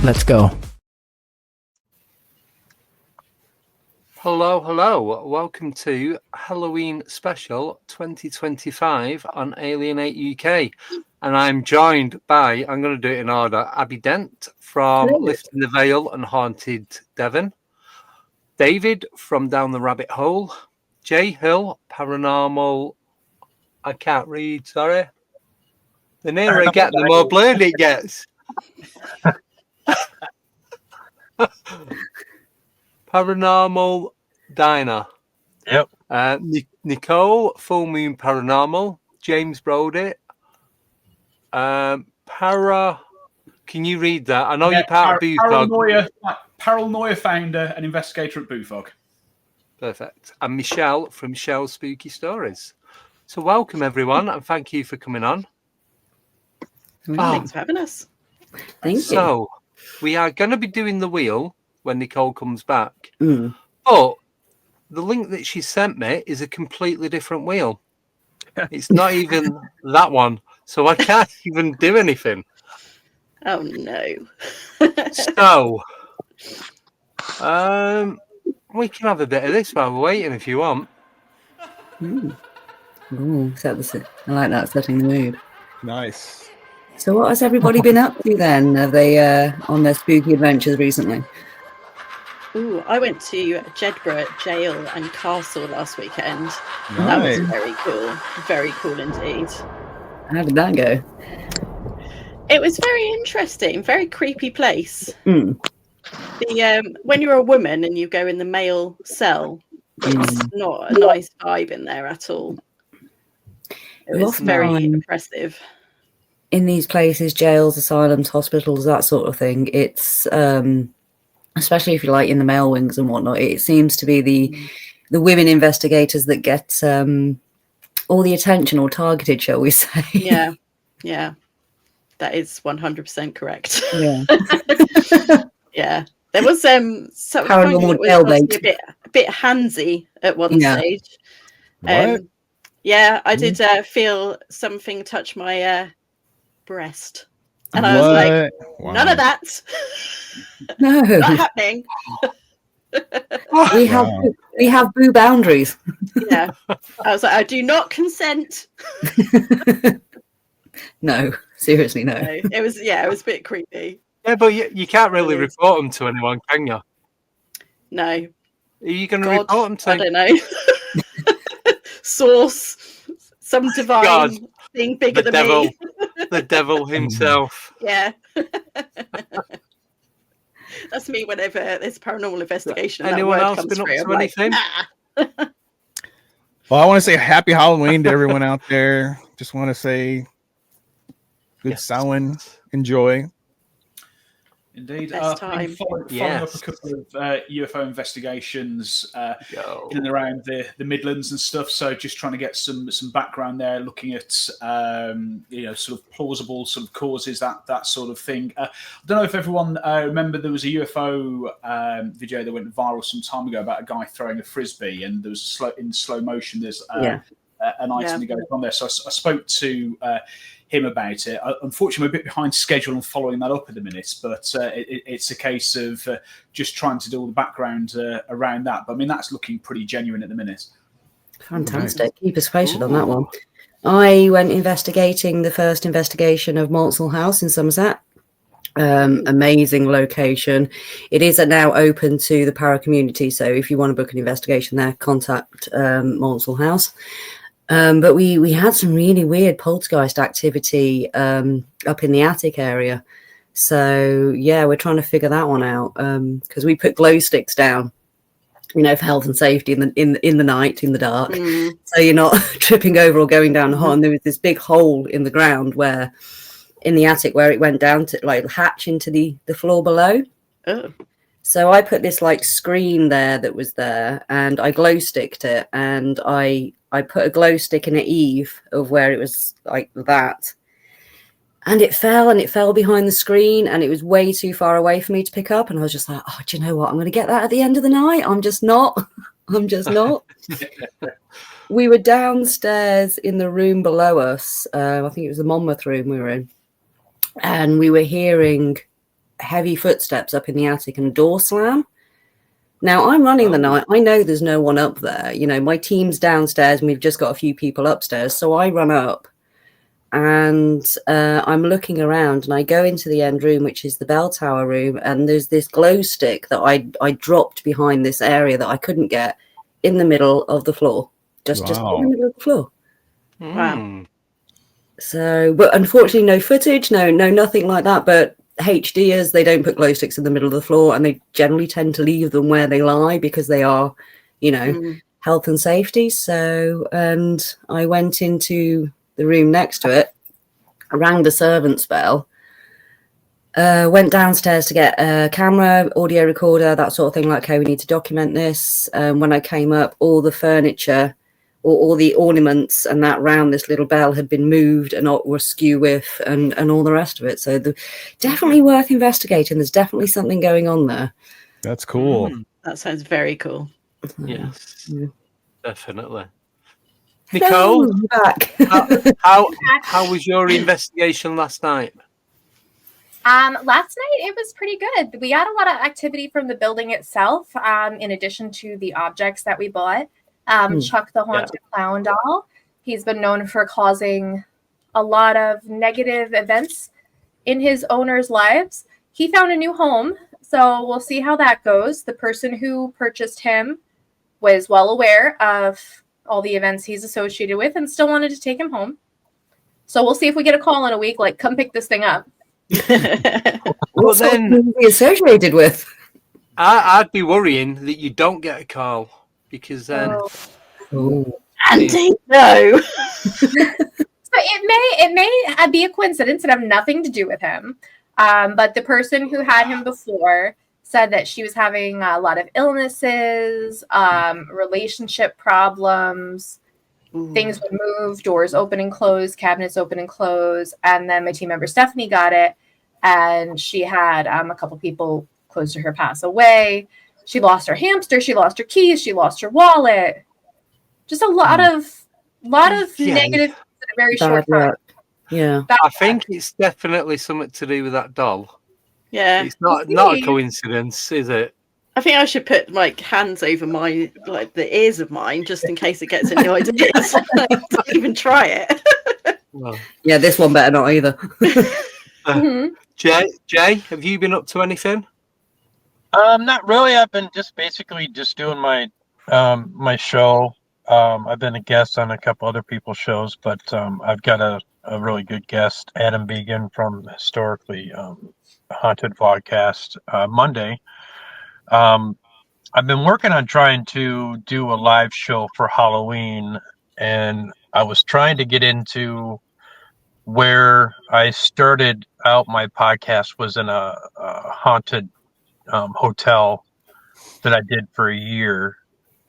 Let's go. Hello. Welcome to Halloween Special 2025 on ALIEN8UK. And I'm joined by, I'm going to do it in order, Abbie Dent from Lifting the Veil and Haunted Devon, David from Down the Rabbit Hole, Jay Hill, Paranormal, I can't read, sorry. The nearer I get, the more blurred it gets. Paranormal Diner. Yep. Nicole, Full Moon Paranormal. James Brody. Can you read that? I know you're part of Bufog. Paranoia founder and investigator at Bufog. Perfect. And Michelle from Michelle's Spooky Stories. So welcome everyone and thank you for coming on. Thanks for having us. Thank you. So we are going to be doing the wheel when Nicole comes back. But the link that she sent me is a completely different wheel. It's not even that one. So I can't even do anything. Oh, no. So, we can have a bit of this while we're waiting if you want. Ooh, I like that, setting the mood. Nice. So what has everybody been up to then? Are they on their spooky adventures recently? Ooh, I went to Jedburgh Jail and Castle last weekend. Nice. That was very cool. Very cool indeed. How did that go? It was very interesting. Very creepy place. Mm. The when you're a woman and you go in the male cell, it's not a nice vibe in there at all. It was very impressive. In these places, jails, asylums, hospitals, that sort of thing, it's especially if you're like in the male wings and whatnot, it seems to be the women investigators that get all the attention, or targeted, shall we say. Yeah. That is 100% correct. Yeah. Yeah. There was something Paranormal was a bit handsy at one stage. I did feel something touch my breast. And I was like, none of that. No. Not happening. We have boo boundaries. Yeah. I was like, I do not consent. No, seriously, no. It was a bit creepy. Yeah, but you can't really report them to anyone, can you? No. Are you going to report them to? I don't know. Source, some divine thing bigger than devil, me. The devil himself. Yeah. That's me whenever there's paranormal investigation. Anyone else been up to anything? Well, I want to say happy Halloween to everyone out there. Just want to say good Samhain. Enjoy. Indeed. I've been following up a couple of UFO investigations in and around the Midlands and stuff. So just trying to get some background there, looking at sort of plausible sort of causes, that sort of thing. I don't know if everyone remember there was a UFO video that went viral some time ago about a guy throwing a frisbee, and there was in slow motion. There's an item that goes on there. So I spoke to him about it. Unfortunately, I'm a bit behind schedule and following that up at the minute, but it's a case of just trying to do all the background around that. But I mean, that's looking pretty genuine at the minute. Fantastic. Keep us posted on that one. I went investigating the first investigation of Maltsall House in Somerset. Amazing location. It is now open to the para community, so if you want to book an investigation there, contact Maltsall House. But we had some really weird poltergeist activity up in the attic area. So, yeah, we're trying to figure that one out because we put glow sticks down for health and safety in the night, in the dark, so you're not tripping over or going down a hole. And there was this big hole in the ground in the attic where it went down to like hatch into the floor below. Oh. So I put this like screen there that was there, and I glow sticked it, and I put a glow stick in an eave of where it was like that. And it fell behind the screen, and it was way too far away for me to pick up. And I was just like, oh, do you know what? I'm going to get that at the end of the night. I'm just not. We were downstairs in the room below us. I think it was the Monmouth room we were in. And we were hearing heavy footsteps up in the attic and a door slam. Now, I'm running the night. I know there's no one up there. My team's downstairs, and we've just got a few people upstairs. So I run up. And I'm looking around, and I go into the end room, which is the bell tower room, and there's this glow stick that I dropped behind this area that I couldn't get in the middle of the floor, just in the middle of the floor. Wow. So, but unfortunately, no footage, no nothing like that. But HDers, they don't put glow sticks in the middle of the floor, and they generally tend to leave them where they lie because they are, health and safety. So, and I went into the room next to it, I rang the servant's bell, went downstairs to get a camera, audio recorder, that sort of thing, like, okay, we need to document this. When I came up, all the furniture or all the ornaments and that round this little bell had been moved and were skew with and all the rest of it. So definitely worth investigating. There's definitely something going on there. That's cool. That sounds very cool. Yes, definitely. Nicole, back. how was your investigation last night? Last night it was pretty good. We got a lot of activity from the building itself, in addition to the objects that we bought. Chuck the Haunted Clown doll. He's been known for causing a lot of negative events in his owners' lives. He found a new home, so we'll see how that goes. The person who purchased him was well aware of all the events he's associated with and still wanted to take him home. So we'll see if we get a call in a week, like, come pick this thing up. Well, then be associated with. I'd be worrying that you don't get a call, because then Andy, no. So it may be a coincidence and have nothing to do with him. But the person who had him before said that she was having a lot of illnesses, relationship problems, things would move, doors open and close, cabinets open and close. And then my team member Stephanie got it, and she had a couple people close to her pass away. She lost her hamster, she lost her keys, she lost her wallet. Just a lot of negative in a very short time. Yeah. I think it's definitely something to do with that doll. Yeah. It's not a coincidence, is it? I think I should put hands over the ears of mine just in case it gets any ideas. Don't even try it. Well, yeah, this one better not either. Jay, have you been up to anything? Not really. I've been basically doing my my show. I've been a guest on a couple other people's shows, but I've got a really good guest, Adam Began from Historically Haunted Vlogcast, Monday. I've been working on trying to do a live show for Halloween, and I was trying to get into where I started out my podcast was in a haunted hotel that I did for a year,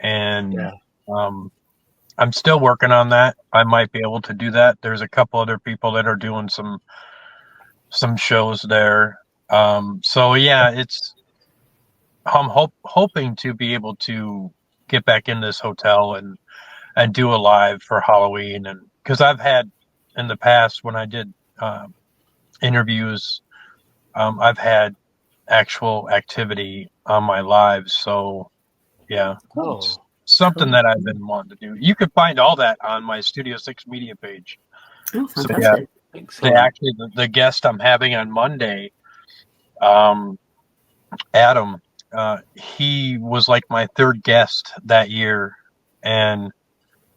and I'm still working on that. I might be able to do that. There's a couple other people that are doing some shows there. So yeah, I'm hoping to be able to get back in this hotel and do a live for Halloween, and because I've had in the past when I did interviews, I've had actual activity on my lives. So yeah, it's something that I've been wanting to do. You can find all that on my Studio 6 media page. Oh, fantastic. So yeah, the guest I'm having on Monday, Adam, he was like my third guest that year, and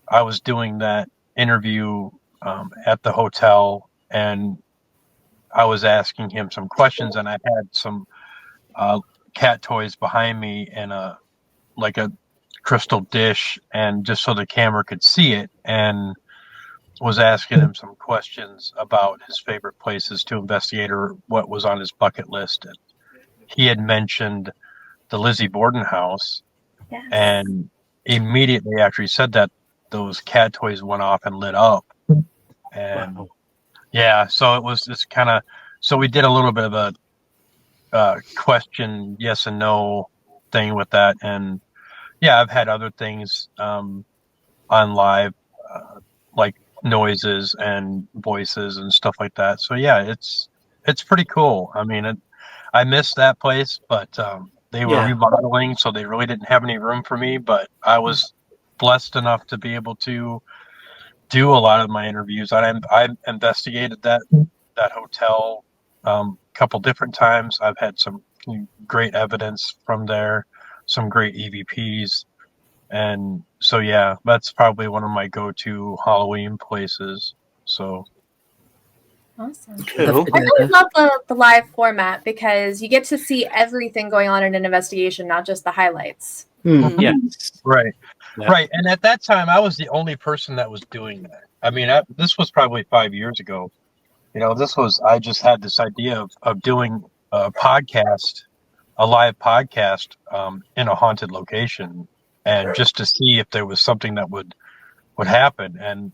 I was doing that interview at the hotel, and I was asking him some questions, and I had some cat toys behind me and a like a crystal dish, and just so the camera could see it, and was asking him some questions about his favorite places to investigate or what was on his bucket list. And he had mentioned the Lizzie Borden house, Yes. and immediately after he said that, those cat toys went off and lit up. And Wow. yeah, so it was just kind of, so we did a little bit of a question yes and no thing with that. And yeah, I've had other things on live, like noises and voices and stuff like that. So yeah, it's pretty cool. I mean, I missed that place, but they were remodeling, so they really didn't have any room for me. But I was blessed enough to be able to do a lot of my interviews. I investigated that hotel a couple different times. I've had some great evidence from there, some great EVPs. And so, yeah, that's probably one of my go-to Halloween places. So Awesome. Cool. I really love the live format because you get to see everything going on in an investigation, not just the highlights. Yes. Right. Yeah. Right. And at that time, I was the only person that was doing that. I mean, this was probably 5 years ago. You know, I just had this idea of doing a podcast, a live podcast in a haunted location, and just to see if there was something that would happen. And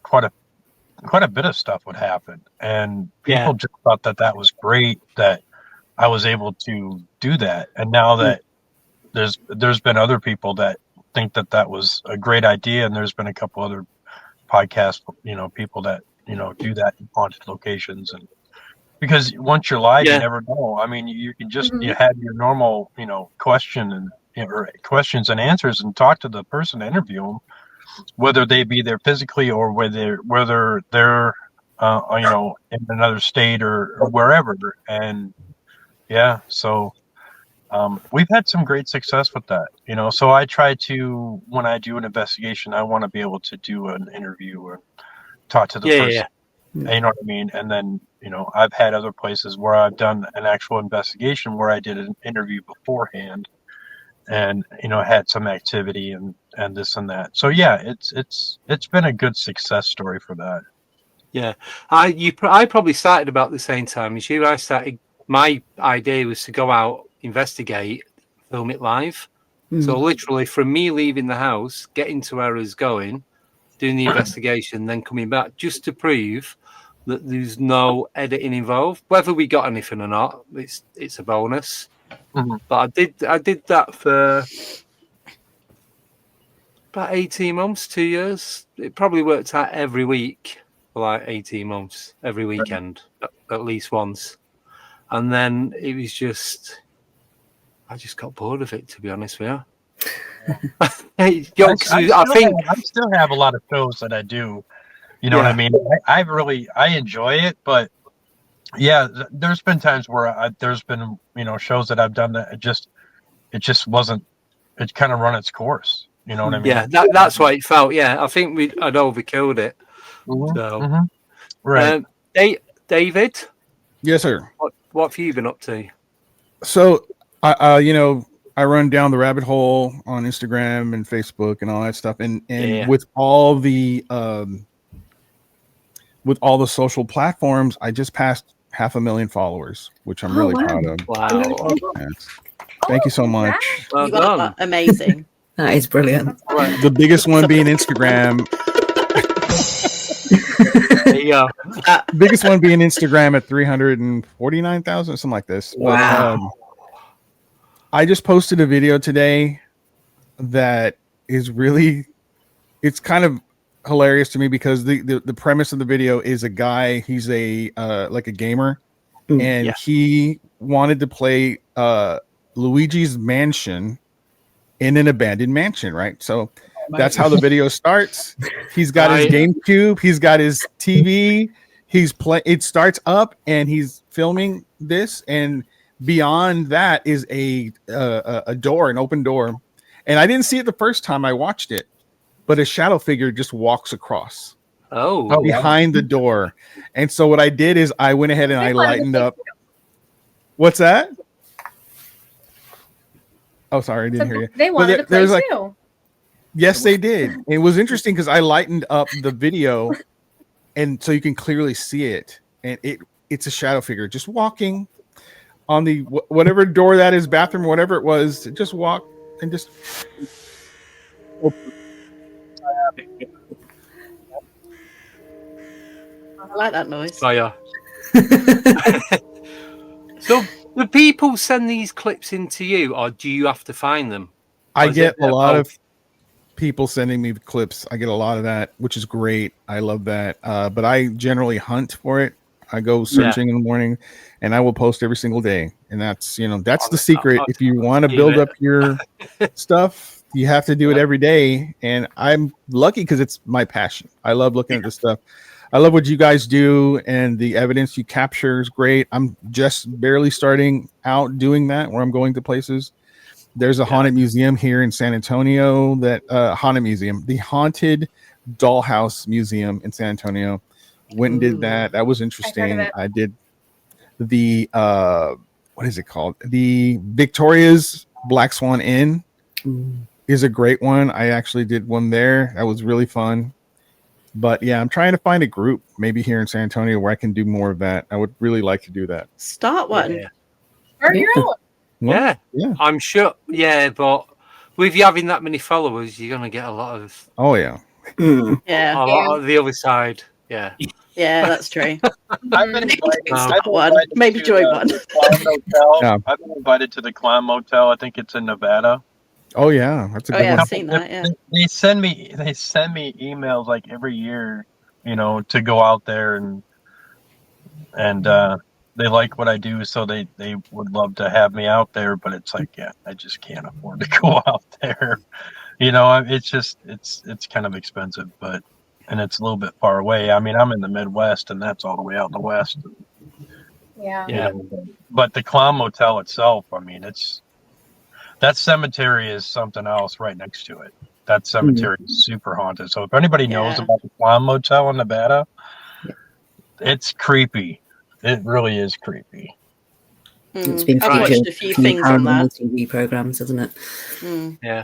quite a bit of stuff would happen. And people just thought that was great that I was able to do that. And now that there's been other people that think that was a great idea, and there's been a couple other podcast, people that, do that in haunted locations. And because once you're live, you never know. I mean, you can just you have your normal, question and or questions and answers, and talk to the person, interview them, whether they be there physically or whether they're in another state or wherever. And yeah, so we've had some great success with that. So I try to, when I do an investigation, I want to be able to do an interview or talk to the person. You know what I mean? And then, I've had other places where I've done an actual investigation where I did an interview beforehand and, had some activity and this and that. So yeah, it's been a good success story for that. Yeah. I probably started about the same time as you. My idea was to go out, investigate, film it live. So literally from me leaving the house, getting to where I was going, doing the investigation, then coming back, just to prove that there's no editing involved. Whether we got anything or not, it's a bonus. But I did that for about 18 months, 2 years. It probably worked out every week for like 18 months, every weekend, at least once. And then it was just, I just got bored of it, to be honest with you. I still have a lot of shows that I do. You know what I mean? I enjoy it, but yeah, there's been times where there's been, shows that I've done that it just wasn't, it kind of run its course. You know what I mean? Yeah, that's what it felt. Yeah, I think I'd overkilled it. So, right. David? Yes, sir. What have you been up to? So, I run down the rabbit hole on Instagram and Facebook and all that stuff, and with all the social platforms, I just passed 500,000 followers, which I'm really proud of. Wow! Yes. Thank you so much. Well you are amazing. That is brilliant. The biggest one being Instagram. There you go. Biggest one being Instagram at 349,000, something like this. Wow. But, I just posted a video today that is really, it's kind of hilarious to me because the premise of the video is a guy, he's like a gamer, and he wanted to play Luigi's Mansion in an abandoned mansion, right? So that's how the video starts. He's got his GameCube, he's got his TV, it starts up and he's filming this, and beyond that is a door, an open door. And I didn't see it the first time I watched it, but a shadow figure just walks across behind the door. And so what I did is I went ahead and I lightened up. What's that? Oh, sorry, I didn't hear you. They wanted to play like, too. yes, they did. It was interesting because I lightened up the video, and so you can clearly see it. And it's a shadow figure just walking on the whatever door that is, bathroom, whatever it was. Just walk and just. I like that noise. Fire. So, do people send these clips into you, or do you have to find them? I get a lot of people sending me clips. I get a lot of that, which is great. I love that. But I generally hunt for it. I go searching in the morning, and I will post every single day. And that's the secret. If you want to build up your stuff, you have to do it every day. And I'm lucky because it's my passion. I love looking at this stuff. I love what you guys do, and the evidence you capture is great. I'm just barely starting out doing that, where I'm going to places. There's a haunted museum here in San Antonio, the Haunted Dollhouse Museum in San Antonio. Went and did that. That was interesting. I did the what is it called? The Victoria's Black Swan Inn is a great one. I actually did one there. That was really fun. But yeah, I'm trying to find a group maybe here in San Antonio where I can do more of that. I would really like to do that. Start one. Yeah. Start your own. Yeah, I'm sure. Yeah, but with you having that many followers, you're gonna get a lot of. Oh yeah. Yeah. A lot of the other side. Yeah. Yeah, that's true. I've been Maybe join one. I've been invited to the Clown Motel. I think it's in Nevada. Oh yeah, that's a good one. I've seen that. Yeah. They send me emails like every year, to go out there and they like what I do, so they would love to have me out there, but it's like, I just can't afford to go out there. It's just it's kind of expensive, and it's a little bit far away. I mean, I'm in the Midwest, and that's all the way out in the West. Yeah. But the Clown Motel itself, I mean, that cemetery is something else right next to it. That cemetery is super haunted. So if anybody knows about the Clown Motel in Nevada, it's creepy. It really is creepy. It's been I've watched a few things on that. TV programs, hasn't it? Yeah.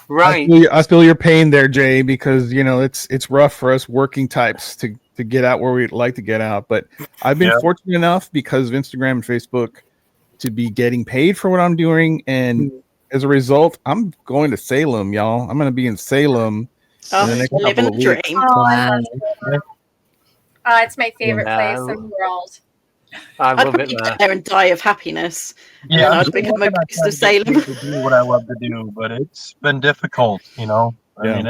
Right. I feel your pain there, Jay, because it's rough for us working types to get out where we'd like to get out. But I've been fortunate enough because of Instagram and Facebook to be getting paid for what I'm doing, and as a result, I'm going to Salem, y'all. I'm going to be in Salem in the next couple of weeks. It's my favorite place in the world. I love it get there and die of happiness. Yeah, I'd become a ghost of Salem. To do what I love to do, but it's been difficult. I mean,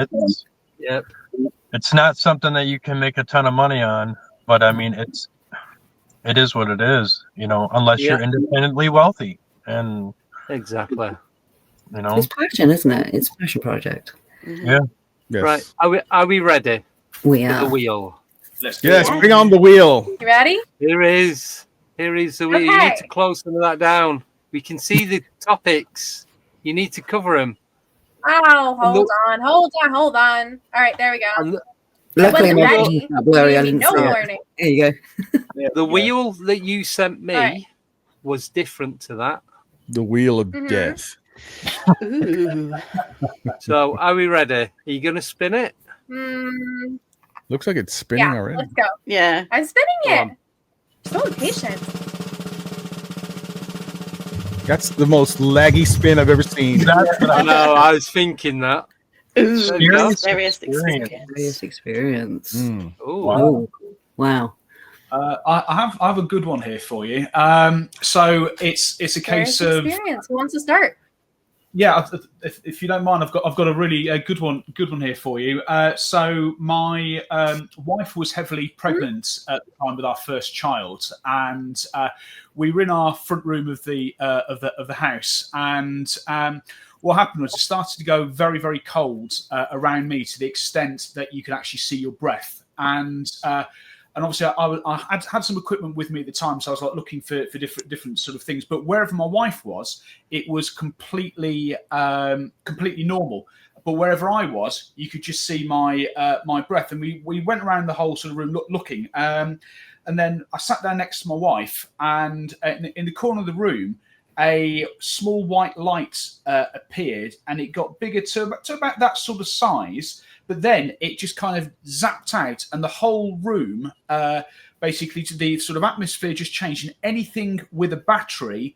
it's not something that you can make a ton of money on, but I mean, it is what it is. Unless you're independently wealthy, and exactly. It's passion, isn't it? It's a passion project. Mm-hmm. Yeah. Yes. Right. Are we ready? We are. The wheel. Yes, bring on the wheel. You ready? Here is the wheel. You need to close some of that down. We can see the topics. You need to cover them. Oh, hold on. All right, there we go. Luckily, ready. No warning. There you go. The wheel that you sent me was different to that. The wheel of death. Ooh. So, are we ready? Are you going to spin it? Looks like it's spinning already. Let's go. Yeah. I'm spinning it. So impatient. That's the most laggy spin I've ever seen. I know. I was thinking that. Scariest experience. Ooh. Wow. I have a good one here for you. So it's a case of experience. Who wants to start? Yeah, if you don't mind, I've got a really good one here for you. So my wife was heavily pregnant at the time with our first child, and we were in our front room of the house, and what happened was it started to go very, very cold around me to the extent that you could actually see your breath, and obviously I had some equipment with me at the time, so I was like looking for different sort of things. But wherever my wife was, it was completely normal. But wherever I was, you could just see my breath. And we went around the whole sort of room looking. And then I sat down next to my wife, and in the corner of the room, a small white light appeared, and it got bigger to about that sort of size. But then it just kind of zapped out, and the whole room, basically, to the sort of atmosphere just changed, and anything with a battery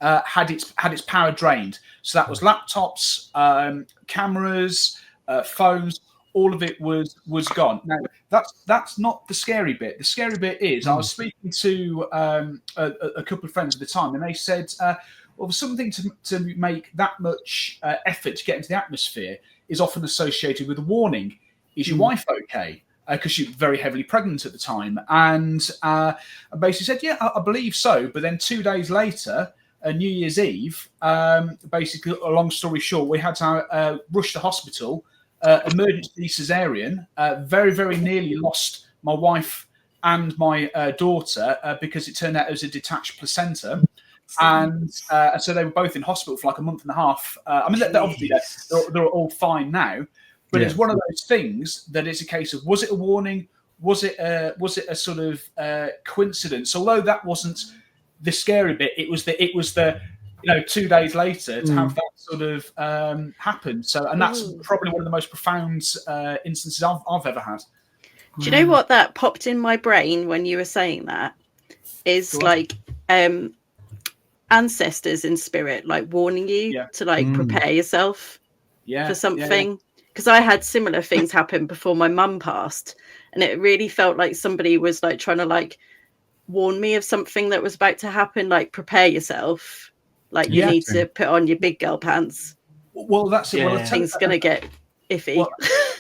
had its power drained. So that was laptops, cameras, phones. All of it was gone. Now that's not the scary bit. The scary bit is I was speaking to a couple of friends at the time, and they said, well, something to make that much effort to get into the atmosphere is often associated with a warning. Is your wife okay? Because she was very heavily pregnant at the time, and I basically said, yeah, I believe so. But then 2 days later, New Year's Eve, basically, a long story short, we had to rush to hospital. Emergency cesarean, very, very nearly lost my wife and my daughter because it turned out it was a detached placenta. And so they were both in hospital for like a month and a half. I mean, obviously they're all fine now, but it's one of those things that it's a case of, was it a warning? Was it a sort of coincidence? Although that wasn't the scary bit, it was the 2 days later to have that sort of happen. So, and that's probably one of the most profound instances I've ever had. Do you know what that popped in my brain when you were saying that? Is like ancestors in spirit, like warning you to like prepare yourself for something. Because I had similar things happen before my mum passed, and it really felt like somebody was like trying to like warn me of something that was about to happen. Like, prepare yourself. Like, you need to put on your big girl pants. Well, that's it. Well, things going to get iffy.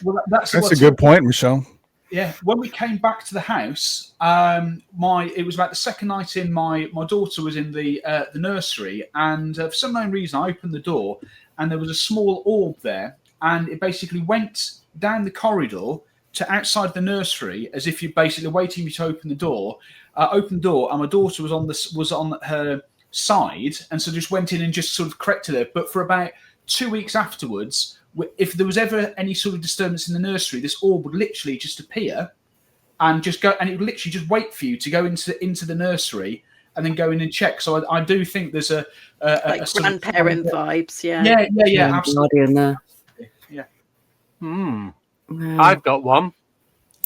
Well, that's a good point, Michelle. Yeah, when we came back to the house, it was about the second night in. My daughter was in the nursery, and for some unknown reason, I opened the door, and there was a small orb there, and it basically went down the corridor to outside the nursery, as if you're basically waiting for you to open the door. Opened the door, and my daughter was on her side, and so just went in and just sort of corrected her. But for about 2 weeks afterwards, if there was ever any sort of disturbance in the nursery, this orb would literally just appear and just go, and it would literally just wait for you to go into the nursery and then go in and check. So I do think there's a grandparent vibes. Yeah, absolutely. Wow. I've got one.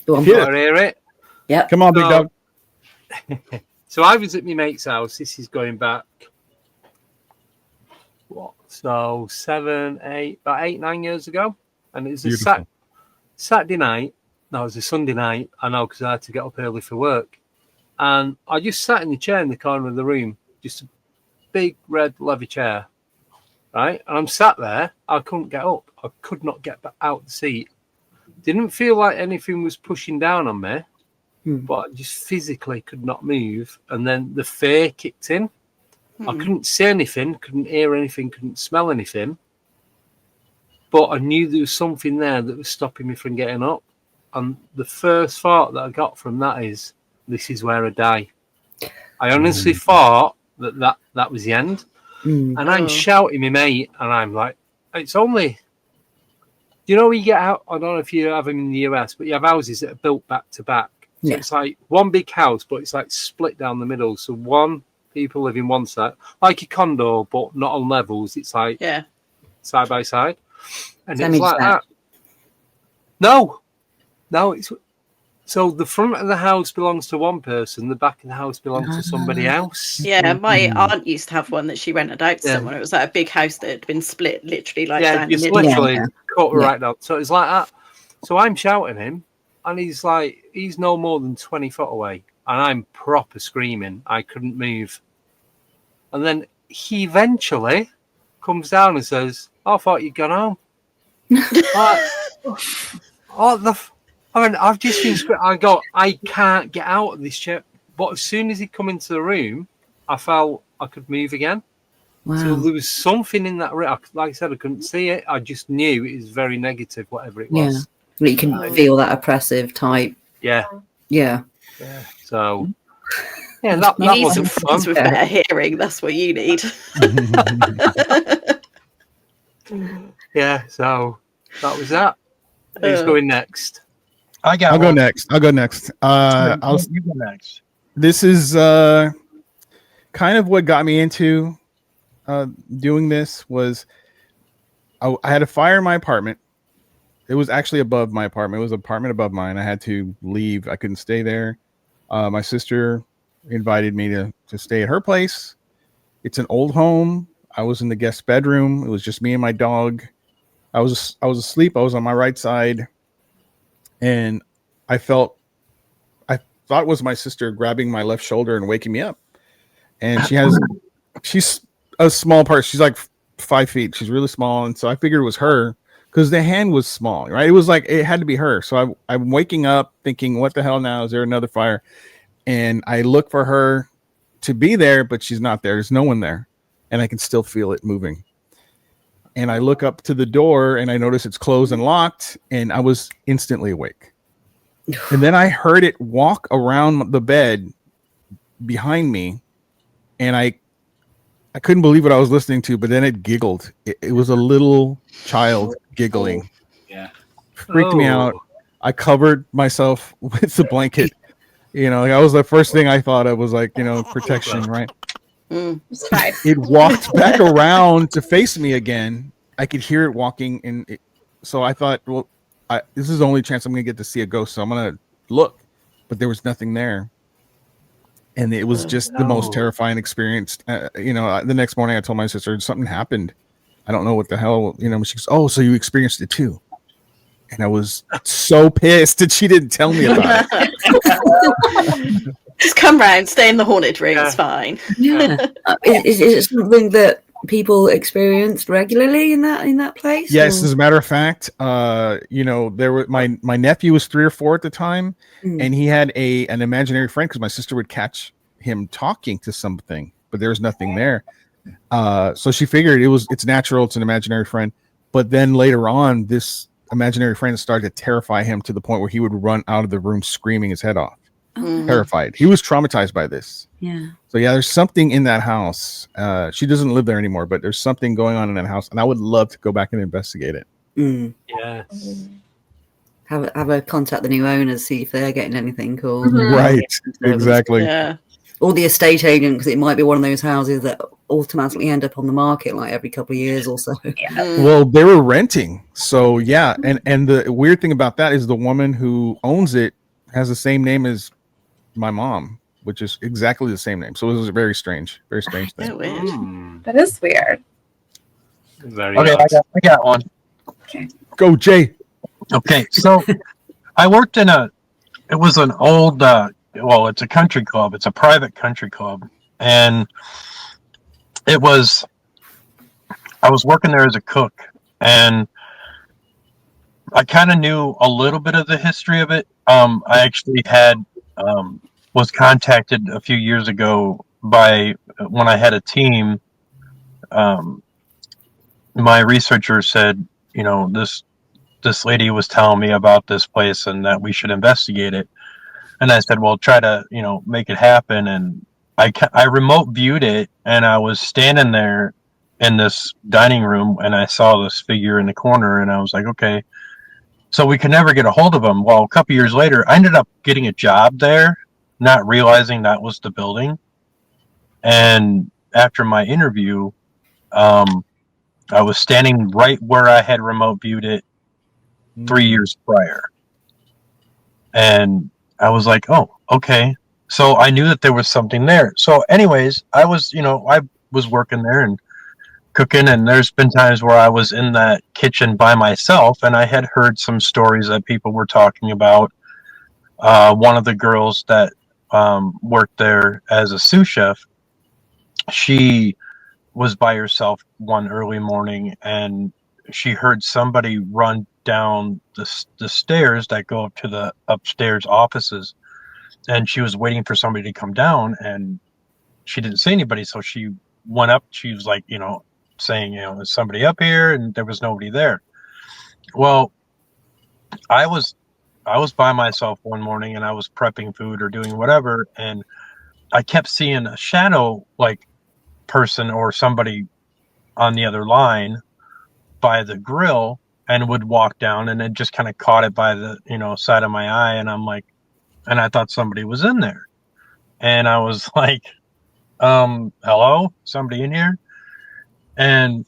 Go on. Yeah. Hear it? Yeah. Come on, big dog. So I was at my mate's house. This is going back, so 7, 8, about 8, 9 years ago. And it was a Saturday night. No, it was a Sunday night. I know, because I had to get up early for work. And I just sat in the chair in the corner of the room, just a big red leather chair, right? And I'm sat there. I couldn't get up. I could not get back out the seat. Didn't feel like anything was pushing down on me. But I just physically could not move. And then the fear kicked in. I couldn't see anything, couldn't hear anything, couldn't smell anything. But I knew there was something there that was stopping me from getting up. And the first thought that I got from that is, this is where I die. I honestly thought that was the end. And I'm shouting my mate, and I'm like, it's only... You know, you get out, I don't know if you have them in the US, but you have houses that are built back to back. So it's like one big house, but it's like split down the middle. So people live in one side, like a condo, but not on levels. It's like side by side. And it's like that. No, it's so the front of the house belongs to one person, the back of the house belongs to somebody else. Yeah, my aunt used to have one that she rented out to someone. It was like a big house that had been split literally like down the middle. Literally cut right down. So it's like that. So I'm shouting him. And he's no more than 20 foot away. And I'm proper screaming. I couldn't move. And then he eventually comes down and says, I thought you'd gone home. I've just been screaming. I can't get out of this chair. But as soon as he come into the room, I felt I could move again. Wow. So there was something in that room. Like I said, I couldn't see it. I just knew it was very negative, whatever it was. Yeah. You can feel that oppressive type. Yeah. So, that wasn't fun. With better hearing, that's what you need. So that was that. Who's going next? I'll go next. You go next. This is kind of what got me into doing this was I had a fire in my apartment. It was actually above my apartment. It was an apartment above mine. I had to leave. I couldn't stay there. My sister invited me to stay at her place. It's an old home. I was in the guest bedroom. It was just me and my dog. I was asleep. I was on my right side, and I thought it was my sister grabbing my left shoulder and waking me up. And she's a small person. She's like 5 feet. She's really small, and so I figured it was her because the hand was small, right? It was like it had to be her. So I'm waking up thinking, what the hell now? Is there another fire? And I look for her to be there, but she's not there. There's no one there, and I can still feel it moving. And I look up to the door, and I notice it's closed and locked, and I was instantly awake. And then I heard it walk around the bed behind me, and I couldn't believe what I was listening to, but then it giggled. It was a little child giggling. Yeah. Freaked me out. I covered myself with the blanket. You know, that was the first thing I thought of, was like, you know, protection, right? It's fine. It walked back around to face me again. I could hear it walking, and so I thought, well, this is the only chance I'm going to get to see a ghost, so I'm going to look. But there was nothing there. And it was just the most terrifying experience. You know, the next morning I told my sister something happened. I don't know what the hell, you know. She goes, "Oh, so you experienced it too?" And I was so pissed that she didn't tell me about it. Just come round, stay in the haunted room. It's fine. Yeah. Is it something that people experienced regularly in that place? Yes, as a matter of fact, you know, there were my nephew was 3 or 4 at the time, and he had an imaginary friend because my sister would catch him talking to something, but there was nothing there. So she figured it's natural, it's an imaginary friend. But then later on, this imaginary friend started to terrify him to the point where he would run out of the room screaming his head off. Terrified. He was traumatized by this. Yeah. So yeah, there's something in that house. She doesn't live there anymore, but there's something going on in that house, and I would love to go back and investigate it. Yes. Have a contact the new owners, see if they're getting anything cool. Right. Exactly. Yeah. Or the estate agent, because it might be one of those houses that automatically end up on the market like every couple of years or so. Well, they were renting, so yeah. And the weird thing about that is the woman who owns it has the same name as my mom, which is exactly the same name. So it was a very strange thing. That is weird. Okay, I got one. Okay. Go, Jay. Okay, so I worked in it was an old, well, it's a country club. It's a private country club. And I was working there as a cook, and I kind of knew a little bit of the history of it. I actually was contacted a few years ago by, when I had a team, my researcher said, you know, this lady was telling me about this place and that we should investigate it. And I said, well, try to, you know, make it happen. And I remote viewed it, and I was standing there in this dining room, and I saw this figure in the corner, and I was like, okay. So we could never get a hold of him. Well, a couple years later, I ended up getting a job there, not realizing that was the building. And after my interview, I was standing right where I had remote viewed it 3 years prior. And I was like, oh, okay. So I knew that there was something there. So anyways, I was working there and cooking, and there's been times where I was in that kitchen by myself, and I had heard some stories that people were talking about. One of the girls that worked there as a sous chef, she was by herself one early morning, and she heard somebody run down the stairs that go up to the upstairs offices, and she was waiting for somebody to come down, and she didn't see anybody. So she went up. She was like, you know, saying, you know, is somebody up here? And there was nobody there. Well, I was by myself one morning, and I was prepping food or doing whatever, and I kept seeing a shadow like person or somebody on the other line by the grill, and would walk down, and it just kind of caught it by the, you know, side of my eye, and I'm like, and I thought somebody was in there, and I was like, hello, somebody in here? And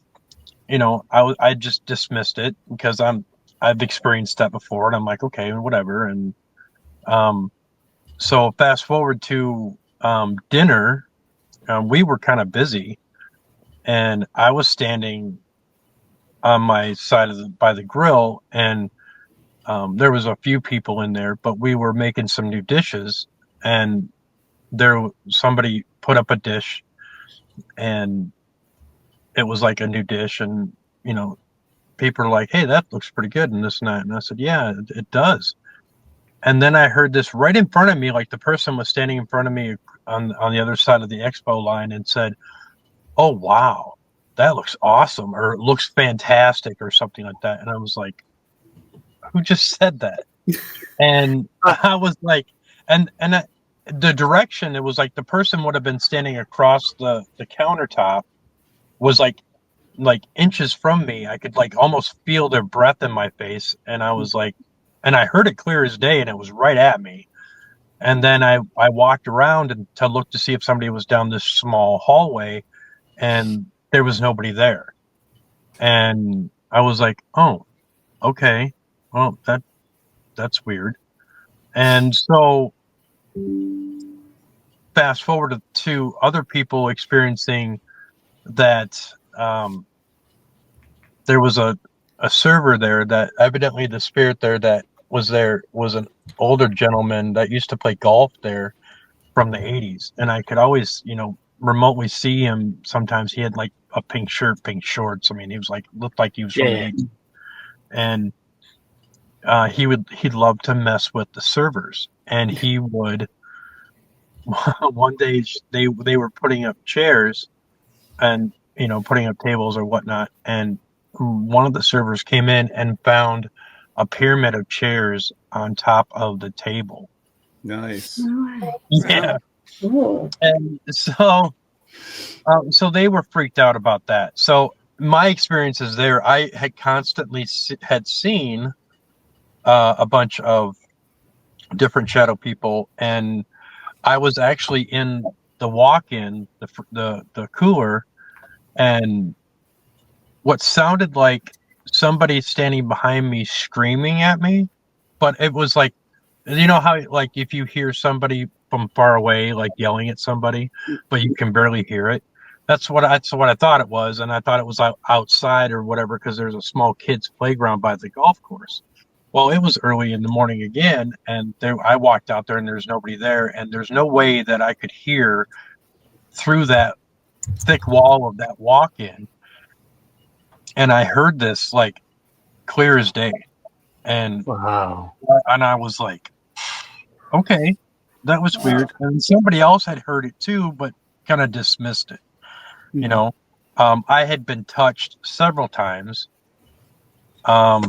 I just dismissed it because I've experienced that before, and I'm like, okay, whatever. And so fast forward to dinner, we were kind of busy, and I was standing on my side by the grill, and there was a few people in there, but we were making some new dishes, and somebody put up a dish, and it was like a new dish, and people are like, hey, that looks pretty good, and this and that. And I said, yeah, it does. And then I heard this right in front of me, like the person was standing in front of me on the other side of the expo line, and said, oh, wow, that looks awesome, or it looks fantastic, or something like that. And I was like, who just said that? And I was like, the direction, it was like the person would have been standing across the countertop, was like inches from me. I could like almost feel their breath in my face. And I was like, and I heard it clear as day, and it was right at me. And then I walked around to look to see if somebody was down this small hallway, and there was nobody there. And I was like, oh, okay, well, that's weird. And so fast forward to other people experiencing that. There was a server there that evidently the spirit that was there was an older gentleman that used to play golf there from the 80s. And I could always, remotely see him. Sometimes he had like a pink shirt, pink shorts. I mean, he was like, looked like he was from the 80s. And he'd love to mess with the servers. And he would, one day they were putting up chairs and, putting up tables or whatnot. And one of the servers came in and found a pyramid of chairs on top of the table. Nice. Yeah. Cool. And so they were freaked out about that. So my experiences there, I had constantly had seen a bunch of different shadow people, and I was actually in the walk-in, the cooler, and what sounded like somebody standing behind me screaming at me, but it was like, how like if you hear somebody from far away like yelling at somebody, but you can barely hear it. That's what I thought it was, and I thought it was outside or whatever, because there's a small kids playground by the golf course. Well, it was early in the morning again, and I walked out there, and there's nobody there, and there's no way that I could hear through that thick wall of that walk-in. And I heard this like clear as day. And wow. And I was like, okay, that was weird. And somebody else had heard it too, but kind of dismissed it. I had been touched several times. I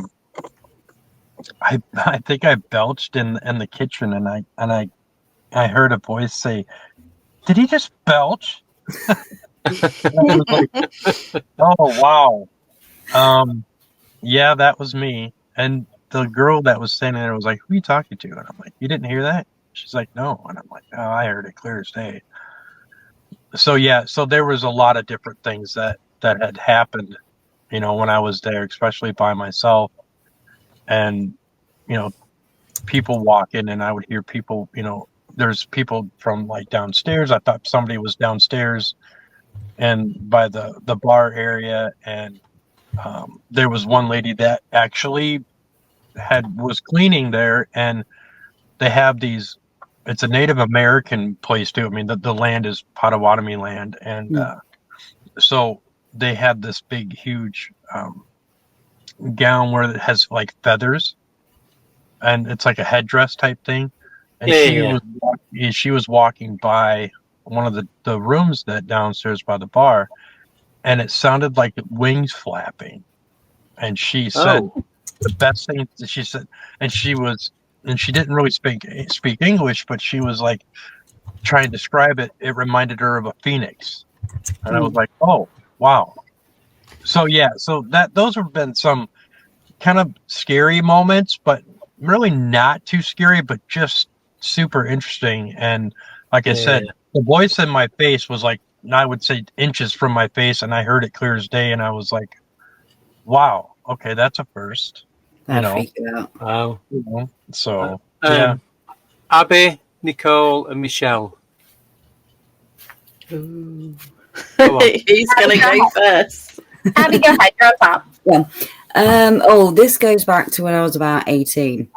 think I belched in the kitchen, and I heard a voice say, "Did he just belch?" And I was like, oh wow. Yeah, that was me. And the girl that was standing there was like, who are you talking to? And I'm like, you didn't hear that? She's like, no. And I'm like, oh, I heard it clear as day. So yeah, so there was a lot of different things that had happened, when I was there, especially by myself. And, people walk in, and I would hear people, there's people from like downstairs. I thought somebody was downstairs and by the bar area. And there was one lady that actually was cleaning there, and they have these, it's a Native American place too. I mean, the land is Potawatomi land. And so they had this big, huge gown where it has like feathers, and it's like a headdress type thing. And she was walking by one of the rooms that downstairs by the bar, and it sounded like wings flapping. And she said the best thing that she said, and she didn't really speak English, but she was like trying to describe it. It reminded her of a phoenix. And I was like, oh, wow. So yeah, those have been some kind of scary moments, but really not too scary, but just super interesting. And like I said, the voice in my face was like I would say inches from my face, and I heard it clear as day, and I was like, wow, okay, that's a first. That freaked you out. Wow. So, yeah. Abbie, Nicole, and Michelle. Ooh. Who's going to go first? Abbie, go ahead. You're on top. Yeah. This goes back to when I was about 18.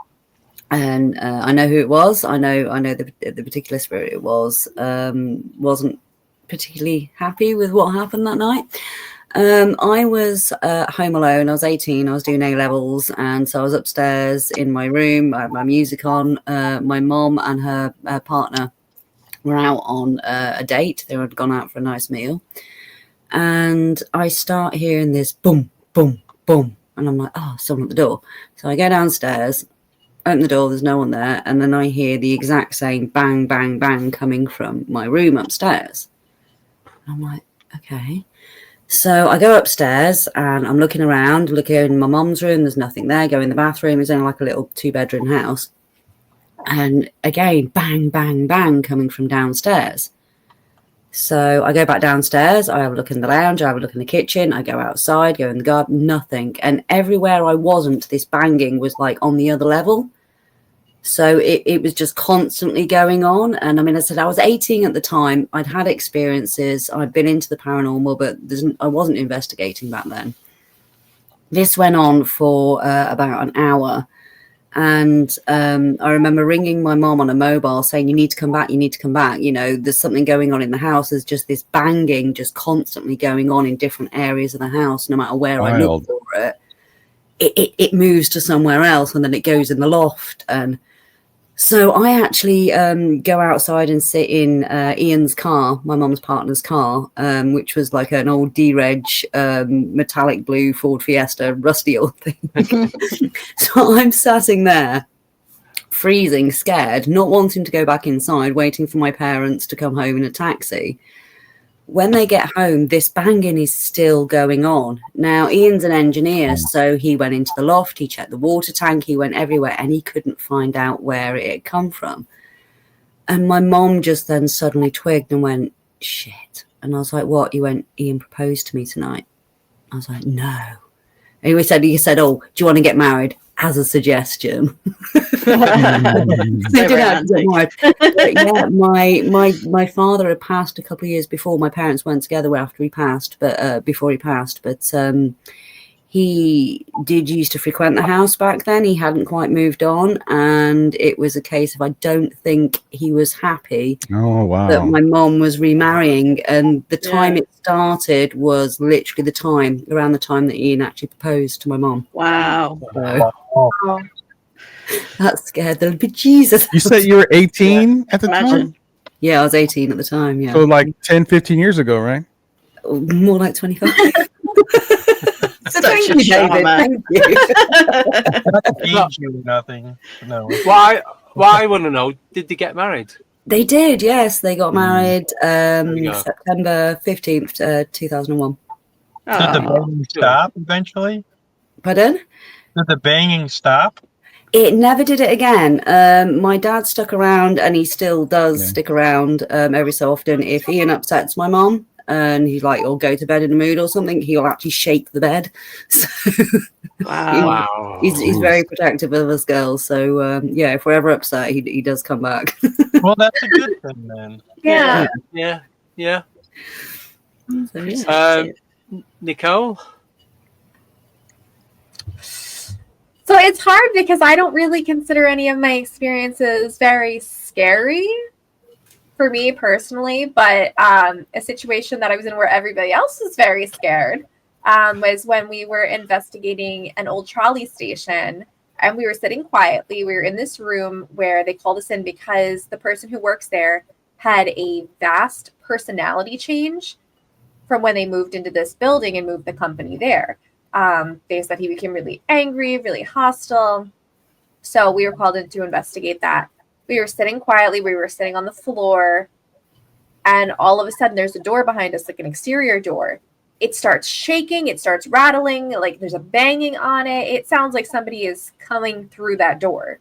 And I know who it was. I know the particular spirit it was. Wasn't particularly happy with what happened that night. I was home alone. I was 18. I was doing A-levels, and so I was upstairs in my room. I had my music on. My mom and her partner were out on a date. They had gone out for a nice meal, and I start hearing this boom, boom, boom, and I'm like, oh, someone at the door. So I go downstairs, open the door. There's no one there, and then I hear the exact same bang, bang, bang coming from my room upstairs. I'm like, okay. So I go upstairs and I'm looking around, looking in my mom's room. There's nothing there. Go in the bathroom. It's only like a little 2-bedroom house. And again, bang, bang, bang coming from downstairs. So I go back downstairs. I have a look in the lounge. I have a look in the kitchen. I go outside, go in the garden, nothing. And everywhere I wasn't, this banging was like on the other level. So it was just constantly going on. And I mean, I said I was 18 at the time. I'd had experiences. I'd been into the paranormal, but I wasn't investigating back then. This went on for about an hour. And I remember ringing my mom on a mobile saying, you need to come back. You need to come back. You know, there's something going on in the house. There's just this banging just constantly going on in different areas of the house. No matter where I look for it, it moves to somewhere else, and then it goes in the loft. And so I actually go outside and sit in Ian's car, my mom's partner's car, which was like an old D-Reg metallic blue Ford Fiesta, rusty old thing. So I'm sitting there, freezing, scared, not wanting to go back inside, waiting for my parents to come home in a taxi. When they get home, this banging is still going on. Now, Ian's an engineer, so he went into the loft, he checked the water tank, he went everywhere, and he couldn't find out where it had come from. And my mom just then suddenly twigged and went, shit. And I was like, what? He went, Ian proposed to me tonight. I was like, no. And he said, oh, do you want to get married? As a suggestion. They did have to get married. But yeah, my father had passed a couple of years before. My parents weren't together after he passed, but before he passed. But he did used to frequent the house back then. He hadn't quite moved on, and it was a case of I don't think he was happy that my mom was remarrying, and the time it started was literally around the time that Ian actually proposed to my mom. Wow. So, that scared the bejesus. You said you were 18 at the time? Yeah, I was 18 at the time, yeah. So like 10, 15 years ago, right? More like 25. So thank you, David. Thank you. Nothing. No. Why I want to know, did they get married? They did, yes. They got married September 15th, 2001. Did the banging stop eventually? Pardon? Did the banging stop? It never did it again. My dad stuck around, and he still does stick around every so often. If Ian upsets my mom, and he's like, he'll go to bed in a mood or something, he'll actually shake the bed. So he's very protective of us girls. So yeah, if we're ever upset, he does come back. Well, that's a good thing then. Yeah. So, Nicole? So it's hard because I don't really consider any of my experiences very scary for me personally, but a situation that I was in where everybody else was very scared was when we were investigating an old trolley station, and we were sitting quietly. We were in this room where they called us in because the person who works there had a vast personality change from when they moved into this building and moved the company there. They said he became really angry, really hostile. So we were called in to investigate that. We were sitting quietly. We were sitting on the floor. And all of a sudden, there's a door behind us, like an exterior door. It starts shaking. It starts rattling. Like there's a banging on it. It sounds like somebody is coming through that door.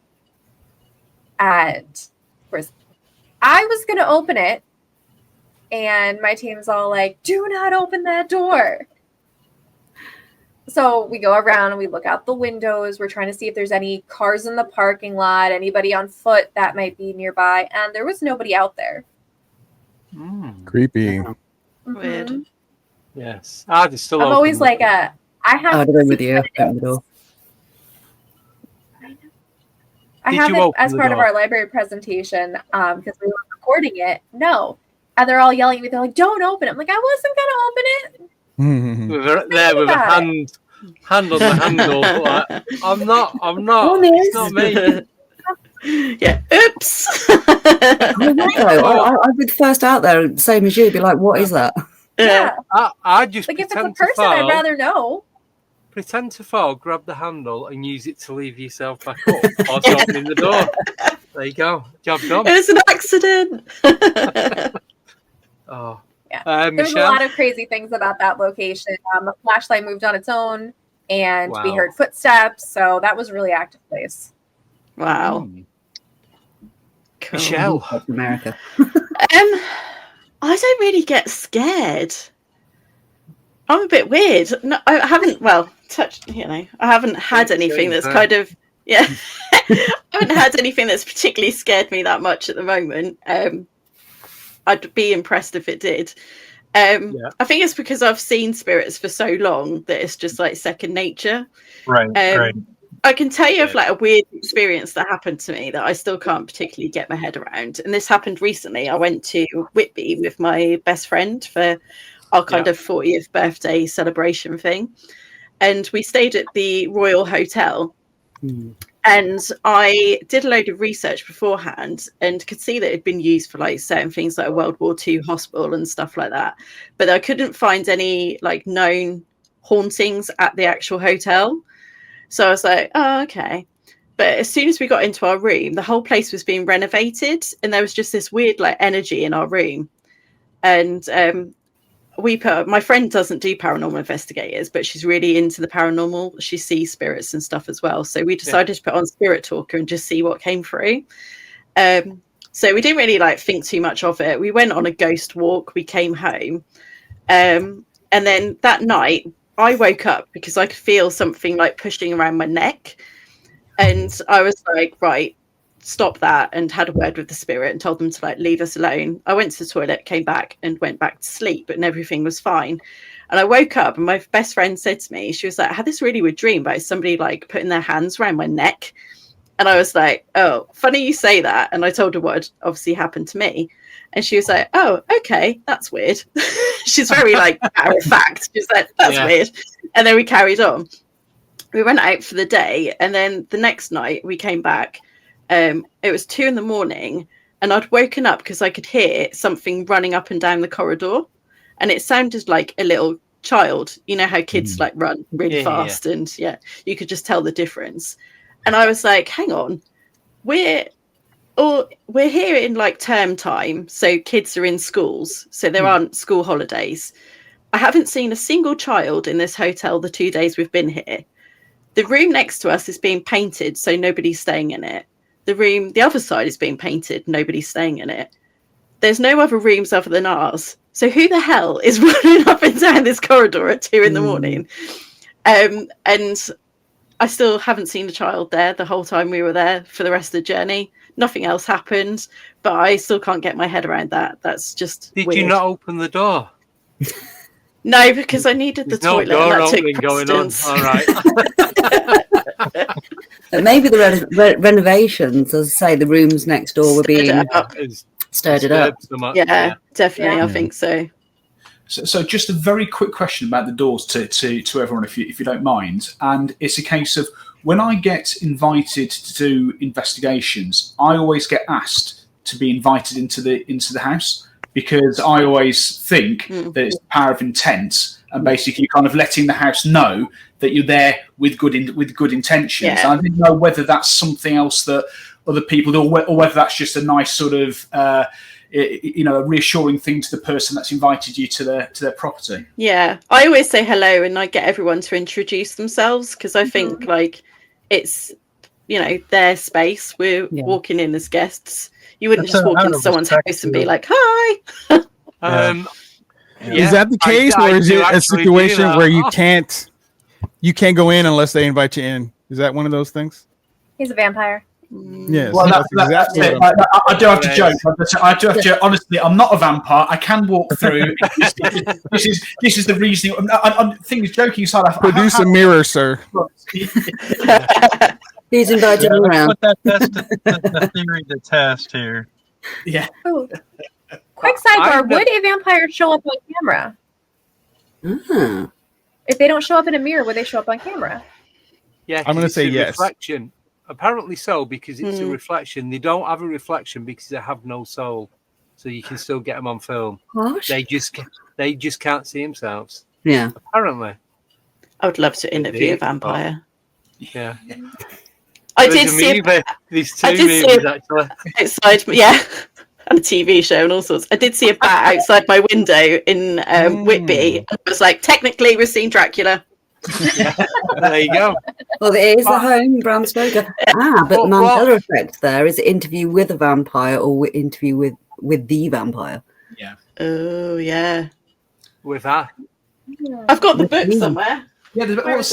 And of course, I was going to open it. And my team's all like, do not open that door. So we go around and we look out the windows. We're trying to see if there's any cars in the parking lot, anybody on foot that might be nearby. And there was nobody out there. Creepy. Weird. Yes. I'm always like I have. I'd go with you. Open the door. I have it as part of our library presentation because we were recording it. No. And they're all yelling at me. They're like, don't open it. I'm like, I wasn't going to open it. There with a hand on the handle. Like, I'm not. It's not me. Yeah. Oops. I'd be the first out there, same as you. Be like, what is that? Yeah. I just like if it's a person, I'd rather know. Pretend to fall, grab the handle, and use it to leave yourself back up, or to open the door. There you go. Job done. It was an accident. Oh. Yeah. There's a lot of crazy things about that location. The flashlight moved on its own, and we heard footsteps. So that was a really active place. Wow. Cool. Michelle. America. I don't really get scared. I'm a bit weird. No, I haven't. Well, I haven't had anything that's kind of. Yeah. I haven't had anything that's particularly scared me that much at the moment. I'd be impressed if it did. I think it's because I've seen spirits for so long that it's just like second nature. Right. Right. I can tell you of like a weird experience that happened to me that I still can't particularly get my head around. And this happened recently. I went to Whitby with my best friend for our kind of 40th birthday celebration thing. And we stayed at the Royal Hotel. And I did a load of research beforehand and could see that it had been used for like certain things like a World War II hospital and stuff like that. But I couldn't find any like known hauntings at the actual hotel. So I was like, oh, okay. But as soon as we got into our room, the whole place was being renovated. And there was just this weird like energy in our room. And my friend doesn't do paranormal investigators, but she's really into the paranormal. She sees spirits and stuff as well. So we decided to put on Spirit Talker and just see what came through. So we didn't really like think too much of it. We went on a ghost walk. We came home. And then that night I woke up because I could feel something like pushing around my neck. And I was like, right, stop that, and had a word with the spirit and told them to like leave us alone. I went to the toilet, came back and went back to sleep, and everything was fine. And I woke up and my best friend said to me, she was like, I had this really weird dream about somebody like putting their hands around my neck. And I was like, oh, funny you say that. And I told her what had obviously happened to me. And she was like, oh, okay, that's weird. She's very like matter of fact. She's like, that's weird. And then we carried on. We went out for the day, and then the next night we came back. It was 2 a.m, and I'd woken up because I could hear something running up and down the corridor, and it sounded like a little child. You know how kids like run really fast, and you could just tell the difference. And I was like, hang on, we're here in like term time, so kids are in schools, so there aren't school holidays. I haven't seen a single child in this hotel the 2 days we've been here. The room next to us is being painted, so nobody's staying in it. The room, the other side is being painted, nobody's staying in it. There's no other rooms other than ours. So who the hell is running up and down this corridor at 2 a.m? And I still haven't seen a child there the whole time we were there for the rest of the journey. Nothing else happened, but I still can't get my head around that. That's just Did weird. You not open the door? No, because I needed the toilet. No door and that opening going on. All right. But maybe the renovations, as I say, the rooms next door were being stirred it up. Yeah, definitely. I think so. So just a very quick question about the doors to everyone, if you don't mind. And it's a case of when I get invited to do investigations, I always get asked to be invited into the house, because I always think that it's the power of intent, and basically kind of letting the house know that you're there with good intentions. Yeah. I didn't know whether that's something else that other people do, or whether that's just a nice sort of a reassuring thing to the person that's invited you to their property. Yeah, I always say hello, and I get everyone to introduce themselves, because I think like it's their space. We're walking in as guests. You wouldn't just walk into someone's house and be like, hi. Is that the case, or is it a situation where you can't go in unless they invite you in? Is that one of those things? He's a vampire. Yes. Well, that's it. I do have to joke. I do have to. Honestly, I'm not a vampire. I can walk through. This is the reasoning. I'm thinking, joking aside. Produce a mirror, sir. He's invited around. Put the theory to test here. Yeah. Ooh. Quick sidebar: would a vampire show up on camera? If they don't show up in a mirror, would they show up on camera? Yeah, I'm going to say yes. Reflection. Apparently so, because it's a reflection. They don't have a reflection because they have no soul, so you can still get them on film. What? They just can't see themselves. Yeah. Apparently. I would love to interview a vampire. Yeah. I did see these two movies actually. Outside, yeah, and a TV show and all sorts. I did see a bat outside my window in Whitby. I was like, technically, we've seen Dracula. Yeah. There you go. Well, it is a home Bram Stoker. But the Mandela effect there is interview with a vampire or interview with the vampire. Yeah. Oh yeah. With that, I've got the book somewhere. Yeah, there's about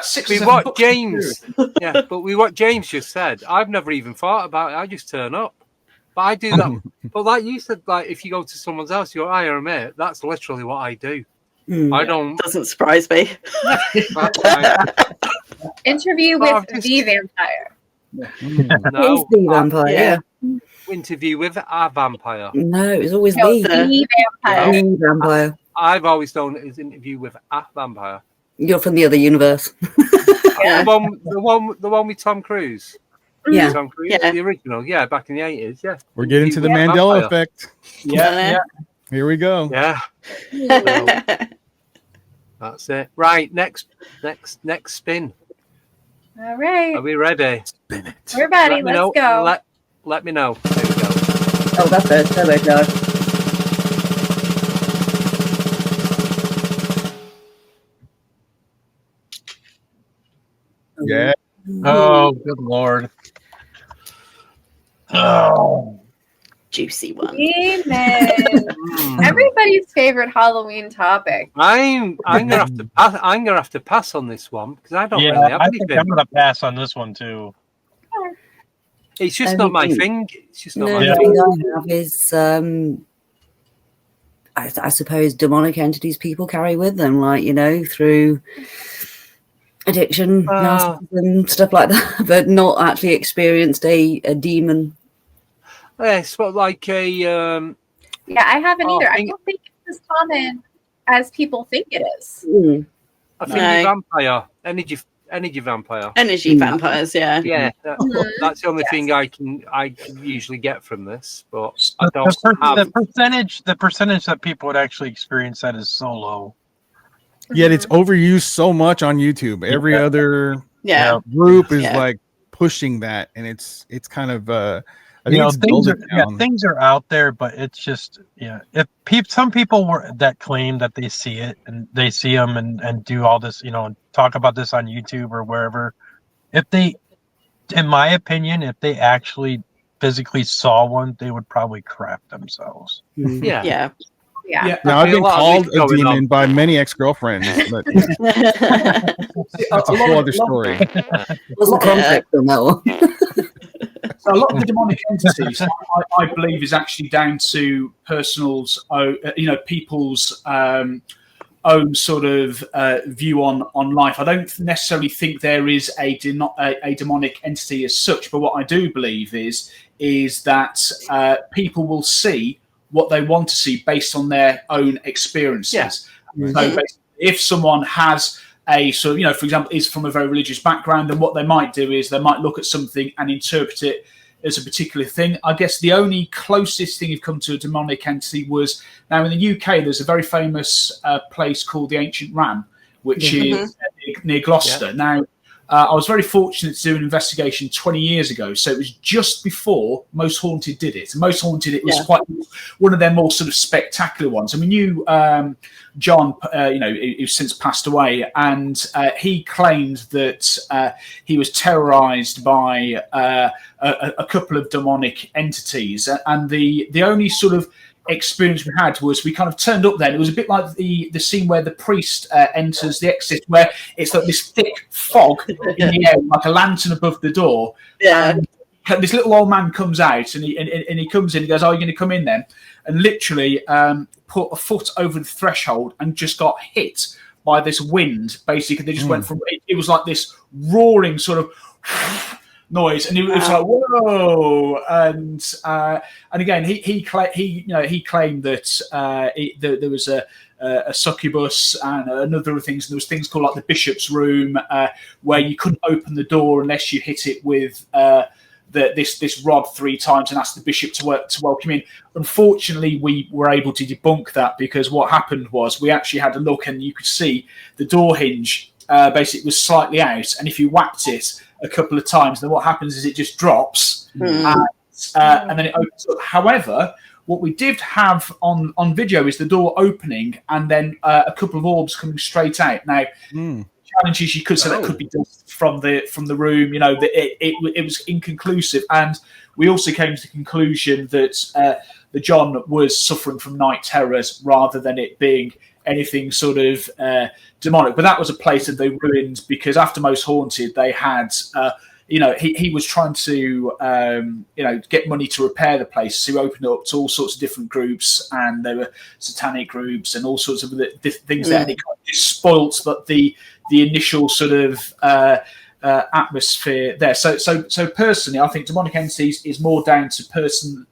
6 we what James. Yeah, but what James just said. I've never even thought about it. I just turn up. But I do that. But like you said, like if you go to someone's house, you're hi, or mate. That's literally what I do. I don't. Doesn't surprise me. Interview with the vampire. No, the vampire. Yeah. Interview with a vampire. No, it's always the vampire. The vampire. I've always done it as interview with a vampire. You're from the other universe. Yeah. The one with Tom Cruise. Yeah. Tom Cruise, the original. Yeah, back in the 80s. Yeah. We're getting to the Mandela effect. Yeah. Here we go. Yeah. So, that's it. Right. Next spin. All right. Are we ready? Spin it. We're ready. Let's go. Let me know. There we go. Oh, that's it. There we go. Yeah. Oh, good Lord. Oh. Juicy one. Amen. Everybody's favorite Halloween topic. I'm gonna have to pass. I'm gonna have to pass on this one because I don't really have anything. Think I'm gonna pass on this one too. It's just not my thing. It's just not my thing. thing. I have is I suppose demonic entities people carry with them, like through addiction, narcissism, stuff like that, but not actually experienced a demon. Yeah, it's like a. Yeah, I haven't either. I don't think it's as common as people think it is. I think vampire, energy vampire, energy vampires. Yeah, yeah. That's the only thing I can usually get from this, but I don't have the percentage that people would actually experience that is so low. Yet it's overused so much on YouTube. Every other group is like pushing that, and it's kind of. I think things are out there, but it's just If some people that claim that they see it and they see them and do all this, and talk about this on YouTube or wherever, if they, in my opinion, if they actually physically saw one, they would probably crap themselves. Yeah. Now, I've been called a demon by many ex-girlfriends, but that's a whole other story. What's the context on that one? So a lot of the demonic entities, I believe, is actually down to people's own sort of view on life. I don't necessarily think there is a demonic entity as such, but what I do believe is that people will see what they want to see based on their own experiences. Yeah. So basically, if someone has a sort of, for example, is from a very religious background, then what they might do is they might look at something and interpret it as a particular thing. I guess the only closest thing you've come to a demonic entity was, now in the UK, there's a very famous place called the Ancient Ram, which is near Gloucester. Yeah. Now, I was very fortunate to do an investigation 20 years ago. So it was just before Most Haunted did it. Most Haunted, it was quite one of their more sort of spectacular ones. I mean, John, who's since passed away, and he claimed that he was terrorized by a couple of demonic entities. And the only sort of experience we had was we kind of turned up then. It was a bit like the scene where the priest enters the exit, where it's like this thick fog in the air, like a lantern above the door. Yeah. And this little old man comes out, and he comes in. He goes, "Are you going to come in then?" And literally put a foot over the threshold and just got hit by this wind. Basically, they just went from it was like this roaring sort of noise, and it was like whoa. And again, he claimed that there was a succubus and another things. And there was things called like the bishop's room, where you couldn't open the door unless you hit it with this rod 3 times and asked the bishop to welcome in. Unfortunately, we were able to debunk that, because what happened was we actually had a look, and you could see the door hinge basically was slightly out, and if you whacked it a couple of times, then what happens is it just drops and then it opens up. However, what we did have on video is the door opening and then a couple of orbs coming straight out. Now, challenges you could say that could be dust from the room. That it was inconclusive, and we also came to the conclusion that the John was suffering from night terrors rather than it being anything sort of demonic. But that was a place that they ruined, because after Most Haunted, they had he was trying to get money to repair the place, so he opened it up to all sorts of different groups, and there were satanic groups and all sorts of things there, and it kind of just spoilt the initial sort of atmosphere there. So personally, I think demonic entities is more down to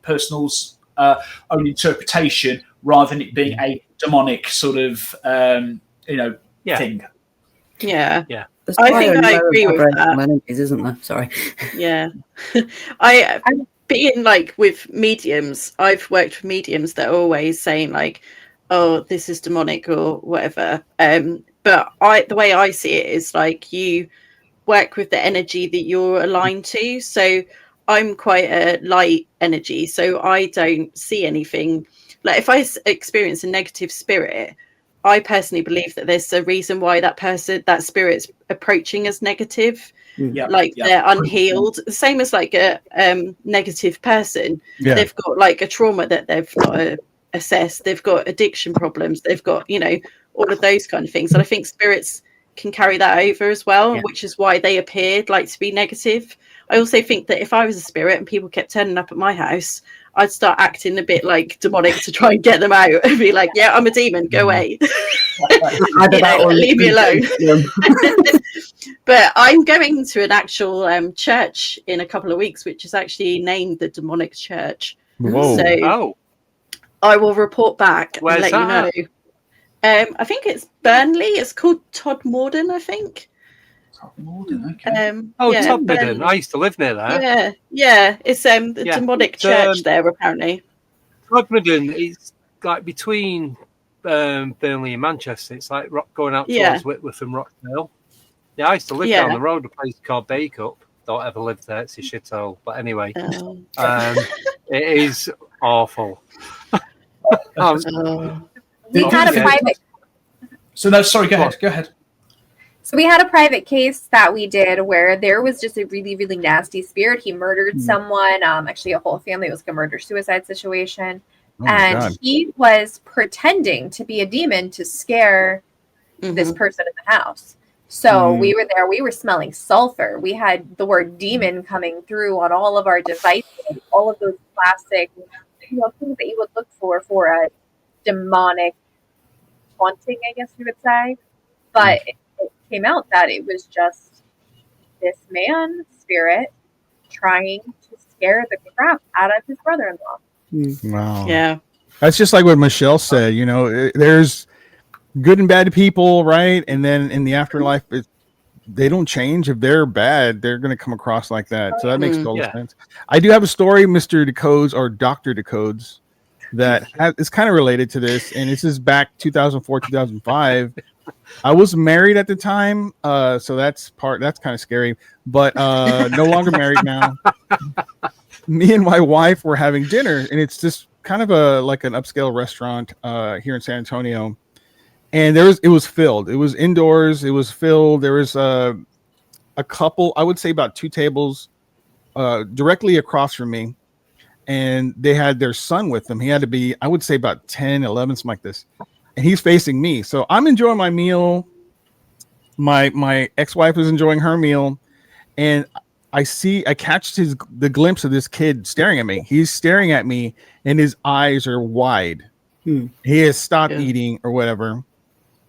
personal's own interpretation rather than it being a demonic sort of thing. Yeah. I think I agree with that. Enemies, isn't there? Sorry. Yeah. I'm being like with mediums, I've worked with mediums that are always saying like, oh, this is demonic or whatever. But the way I see it is like you work with the energy that you're aligned to. So I'm quite a light energy, so I don't see anything. Like if I experience a negative spirit, I personally believe that there's a reason why that spirit's approaching as negative. They're unhealed. The same as like a negative person. They've got like a trauma that they've got to assess. They've got addiction problems. They've got, all of those kind of things. And I think spirits can carry that over as well, which is why they appeared like to be negative. I also think that if I was a spirit and people kept turning up at my house, I'd start acting a bit like demonic to try and get them out and be like, yeah, I'm a demon, go away. Leave me alone. But I'm going to an actual church in a couple of weeks, which is actually named the Demonic Church. Whoa. So I will report back Where's and let you know. I think it's Burnley. It's called Todd Morden, I think. Todd Morden, okay. Todd Morden. I used to live near there. Yeah. It's the demonic church there, apparently. Todd Morden is like between Burnley and Manchester. It's like going out towards Whitworth and Rochdale. Yeah, I used to live down the road, a place called Bacup. Don't ever live there. It's a shithole. But anyway, it is awful. We had a private. So no, sorry. Go ahead. So we had a private case that we did where there was just a really, really nasty spirit. He murdered someone. Actually, a whole family. It was like a murder-suicide situation, and he was pretending to be a demon to scare this person in the house. So we were there. We were smelling sulfur. We had the word demon coming through on all of our devices. All of those classic, things that you would look for a demonic haunting, I guess you would say. But it came out that it was just this man spirit trying to scare the crap out of his brother-in-law. Wow. Yeah. That's just like what Michelle said. There's good and bad people, right? And then in the afterlife, they don't change. If they're bad, they're going to come across like that. So that makes total sense. I do have a story, Mr. DeCodes or Dr. DeCodes, that is kind of related to this. And this is back 2004, 2005. I was married at the time. So that's kind of scary, but no longer married now. Me and my wife were having dinner, and it's just kind of like an upscale restaurant here in San Antonio. And it was filled. It was indoors. It was filled. There was a couple, I would say about 2 tables directly across from me. and they had their son with them. He had to be, I would say, about 10, 11, something like this. And he's facing me. So I'm enjoying my meal. My ex-wife is enjoying her meal. And I catch the glimpse of this kid staring at me. He's staring at me and his eyes are wide. He has stopped eating or whatever.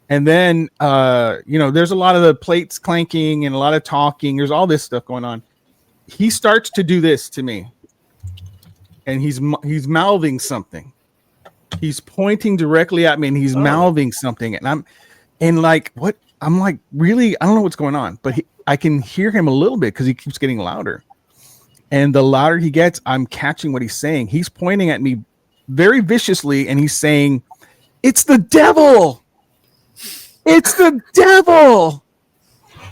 And then, there's a lot of the plates clanking and a lot of talking. There's all this stuff going on. He starts to do this to me. And he's mouthing something. He's pointing directly at me and he's mouthing something. And what? I'm like, really? I don't know what's going on. But I can hear him a little bit because he keeps getting louder. And the louder he gets, I'm catching what he's saying. He's pointing at me very viciously and he's saying, "It's the devil! It's the devil!"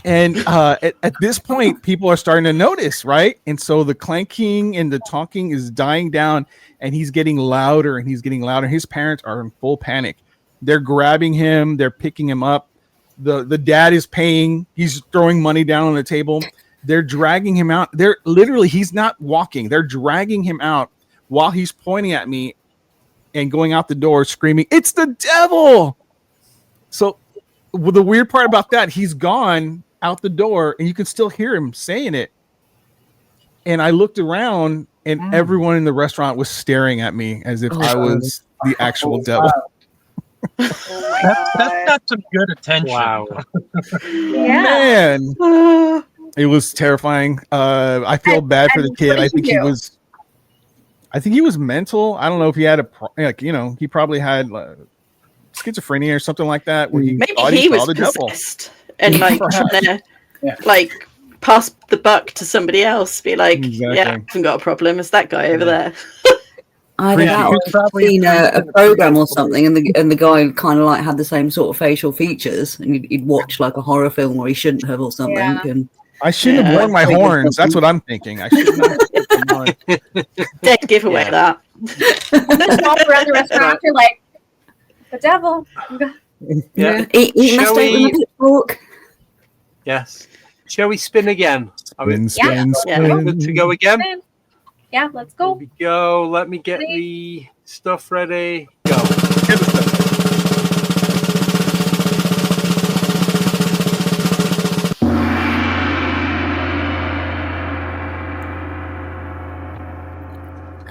And at this point, people are starting to notice, right? And so the clanking and the talking is dying down and he's getting louder and he's getting louder. His parents are in full panic. They're grabbing him. They're picking him up. The dad is paying. He's throwing money down on the table. They're dragging him out. He's not walking. They're dragging him out while he's pointing at me and going out the door screaming, "It's the devil!" So the weird part about that, he's gone out the door and you can still hear him saying it. And I looked around and everyone in the restaurant was staring at me as if I was the actual devil. That's not some good attention. Wow. Man, it was terrifying. I feel bad for the kid. I think he was mental. I don't know if he had he probably had schizophrenia or something like that. Where maybe he was possessed and trying to pass the buck to somebody else. Be like, I haven't got a problem. It's that guy over there. Either that or I've seen a program or something, and the guy kind of like had the same sort of facial features, and he'd watch like a horror film where he shouldn't have or something. Yeah. And I shouldn't have worn my horns. That's what I'm thinking. I should not. Dead giveaway that. There's all around the restaurant. You're like, the devil. Eat my steak with a pitchfork. Yes. Shall we spin again? Spin. Good to go again? Yeah, let's go. Here we go. Let me get the stuff ready. Go.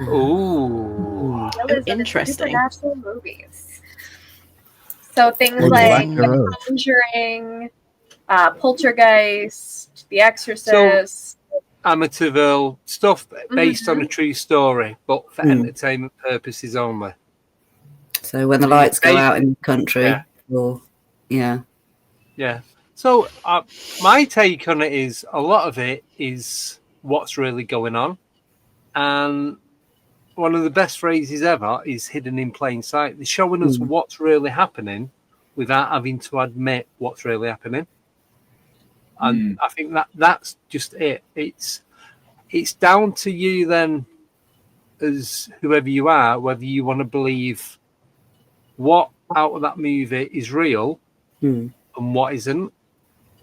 Ooh. Interesting. Supernatural movies. So things like The Conjuring, Poltergeist, The Exorcist. Amityville stuff based on a true story, but for entertainment purposes only. So when the lights go out in the country, So my take on it is a lot of it is what's really going on, and one of the best phrases ever is hidden in plain sight. They're showing us what's really happening without having to admit what's really happening. And I think that's just it. It's down to you then, as whoever you are, whether you want to believe what out of that movie is real and what isn't.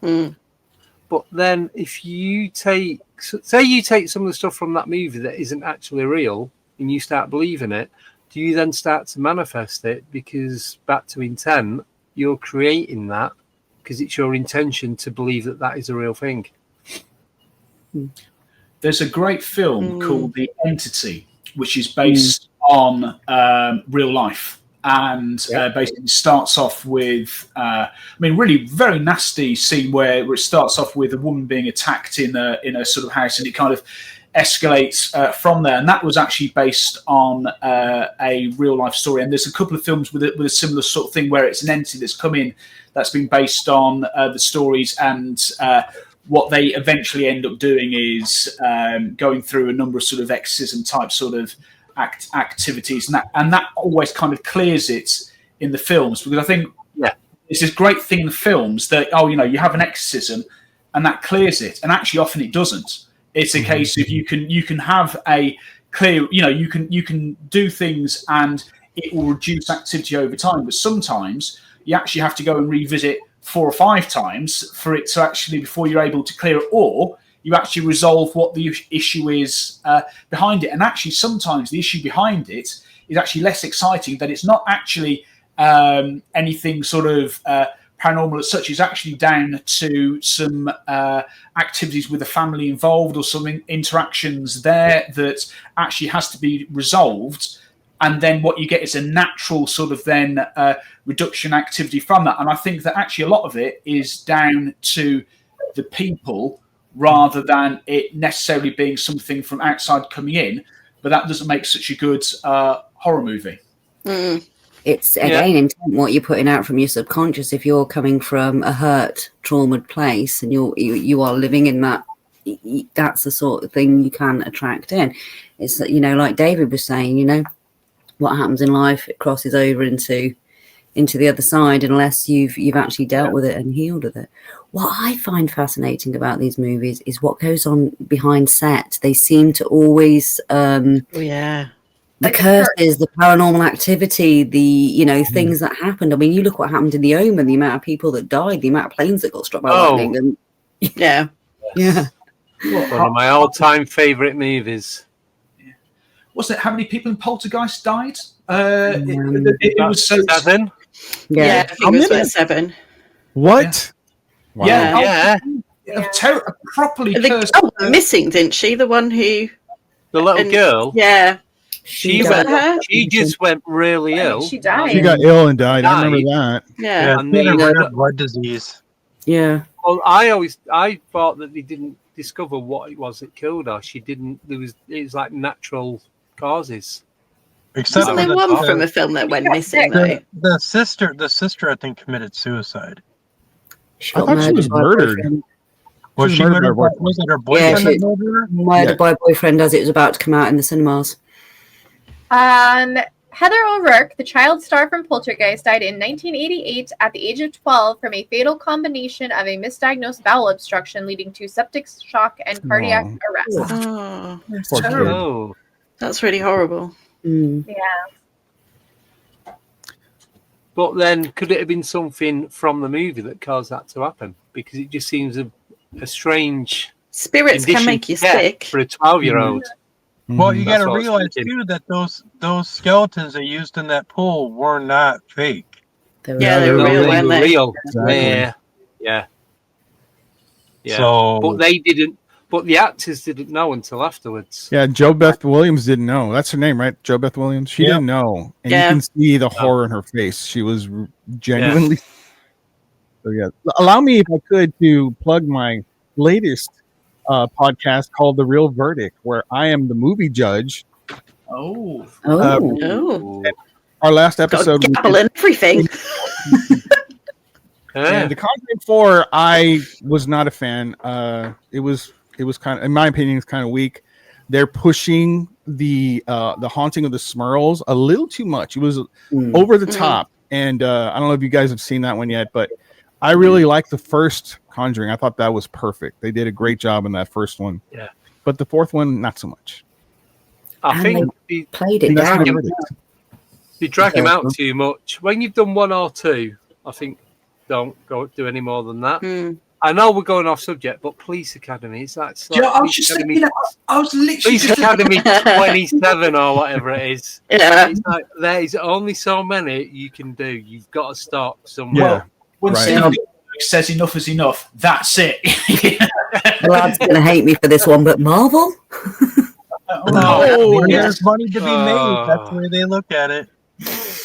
But then if you take some of the stuff from that movie that isn't actually real and you start believing it, do you then start to manifest it? Because back to intent, you're creating that because it's your intention to believe that is a real thing. There's a great film called The Entity, which is based on real life. And basically starts off with, really very nasty scene where it starts off with a woman being attacked in a sort of house, and it kind of escalates from there. And that was actually based on a real life story. And there's a couple of films with a similar sort of thing where it's an entity that's come in that's been based on the stories, and what they eventually end up doing is going through a number of sort of exorcism type sort of activities, and that always kind of clears it in the films, because I think it's this great thing in the films that you have an exorcism and that clears it, and actually often it doesn't. It's a case of you can have a clear, you can do things and it will reduce activity over time, but sometimes you actually have to go and revisit 4 or 5 times for it to actually, before you're able to clear it, or you actually resolve what the issue is behind it. And actually, sometimes the issue behind it is actually less exciting, that it's not actually anything sort of paranormal as such. Is actually down to some activities with the family involved, or some interactions there that actually has to be resolved. And then what you get is a natural sort of then reduction activity from that. And I think that actually a lot of it is down to the people rather than it necessarily being something from outside coming in. But that doesn't make such a good horror movie. It's again intent what you're putting out from your subconscious. If you're coming from a hurt, traumatized place, and you are living in that, that's the sort of thing you can attract in. It's that, like David was saying, what happens in life, it crosses over into the other side unless you've actually dealt with it and healed with it. What I find fascinating about these movies is what goes on behind set. They seem to always the curses, the paranormal activity, the things that happened. I mean, you look what happened in The Omen, the amount of people that died, the amount of planes that got struck by lightning. And yeah. One of my all-time favorite movies. Was it how many people in Poltergeist died? It was 7. Yeah, I think it was about 7. What? Wow. Properly cursed. Missing, didn't she? The one who, the little girl. Yeah, she just went really ill. She died. She got ill and died. I remember that. Yeah, and they blood disease. Yeah. Well, I thought that they didn't discover what it was that killed her. She didn't. It was like natural causes. Except wasn't there one from a film that went missing though? The sister, I think, committed suicide. I thought she was murdered. Was she murdered? Was it her boyfriend that murdered her? Murdered by boyfriend as it was about to come out in the cinemas. Heather O'Rourke, the child star from Poltergeist, died in 1988 at the age of 12 from a fatal combination of a misdiagnosed bowel obstruction leading to septic shock and cardiac arrest. Oh, That's terrible. That's really horrible. Yeah. But then, could it have been something from the movie that caused that to happen? Because it just seems a strange. Spirits can make you sick for a 12-year-old. Well, you got to realize too that those skeletons they used in that pool were not fake. They were real, weren't they? Real. Exactly. Yeah. So, but they didn't. But the actors didn't know until afterwards. Yeah, Jo Beth Williams didn't know. That's her name, right? Jo Beth Williams. She didn't know, and you can see the horror in her face. She was genuinely. So yeah, allow me, if I could, to plug my latest podcast called The Real Verdict, where I am the movie judge. Oh. Our last episode, gamble and everything. And The Conjuring 4, I was not a fan. It was kind of, in my opinion, it's kind of weak. They're pushing the haunting of the Smurls a little too much. It was over the top, and I don't know if you guys have seen that one yet, but I really liked the first Conjuring. I thought that was perfect. They did a great job in that first one. Yeah, but the fourth one, not so much. I think they played it down. You drag him out too much. When you've done 1 or 2, I think don't go do any more than that. I know we're going off subject, but Police Academy, I was literally Police Academy 27 or whatever it is. Yeah. It's like, there is only so many you can do. You've got to stop somewhere. Yeah. When Steve says enough is enough, that's it. The lad's going to hate me for this one, but Marvel? There's money to be made. That's the way they look at it.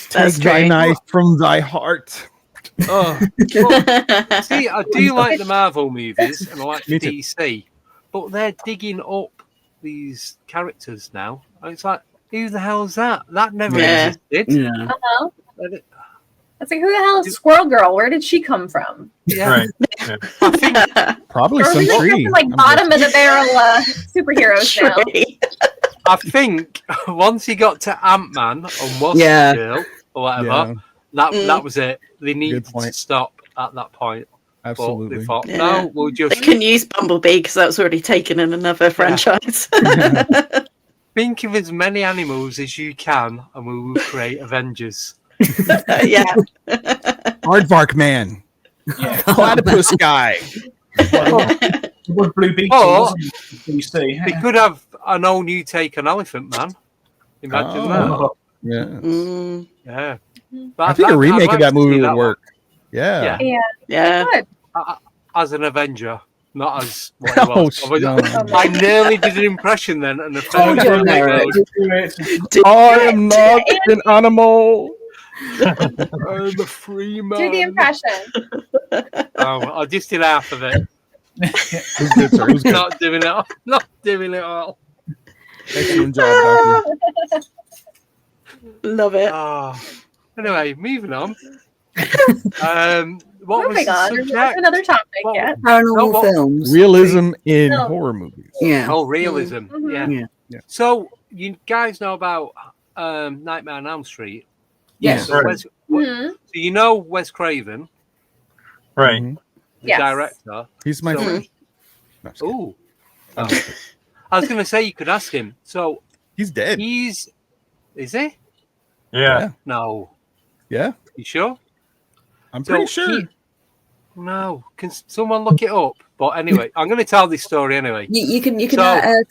Take thy knife from thy heart. Oh, see, I do like the Marvel movies and I like DC, but they're digging up these characters now. And it's like, who the hell is that? That never existed. Yeah. It's like, who the hell is Squirrel Girl? Where did she come from? Yeah. Right. Yeah. I think probably some tree. Like bottom of the barrel superheroes now. I think once he got to Ant-Man and Wasp Girl or whatever, that was it. They needed to stop at that point. Absolutely. But they thought, no, we'll just... They couldn't use Bumblebee because that was already taken in another franchise. Think of as many animals as you can and we will create Avengers. Yeah. Aardvark Man. Yeah. Platypus Guy. was Blue Beetle, wasn't it? BC. They could have an all new take on Elephant Man. Imagine that. Yeah. Yeah. I think a remake of that movie would work. Yeah. As an Avenger, not as what he was. I nearly did an impression then, and I am not an animal. I'm a free man. Do the impression. I just did half of it. It was good, sir. It was good. Not doing it all. Not doing it all. Excellent job, Doctor. Love it. Anyway, moving on. What was the subject? Another topic. Yeah. Paranormal films. Realism in horror movies. Yeah. Oh, realism. Mm-hmm. Yeah. So you guys know about Nightmare on Elm Street? Yes. So, so you know Wes Craven, right? The director. He's my friend. No, I was going to say you could ask him. So he's dead. Is he? Yeah. No. Yeah. You sure? I'm pretty sure. No. Can someone look it up? But anyway, I'm going to tell this story anyway. You can say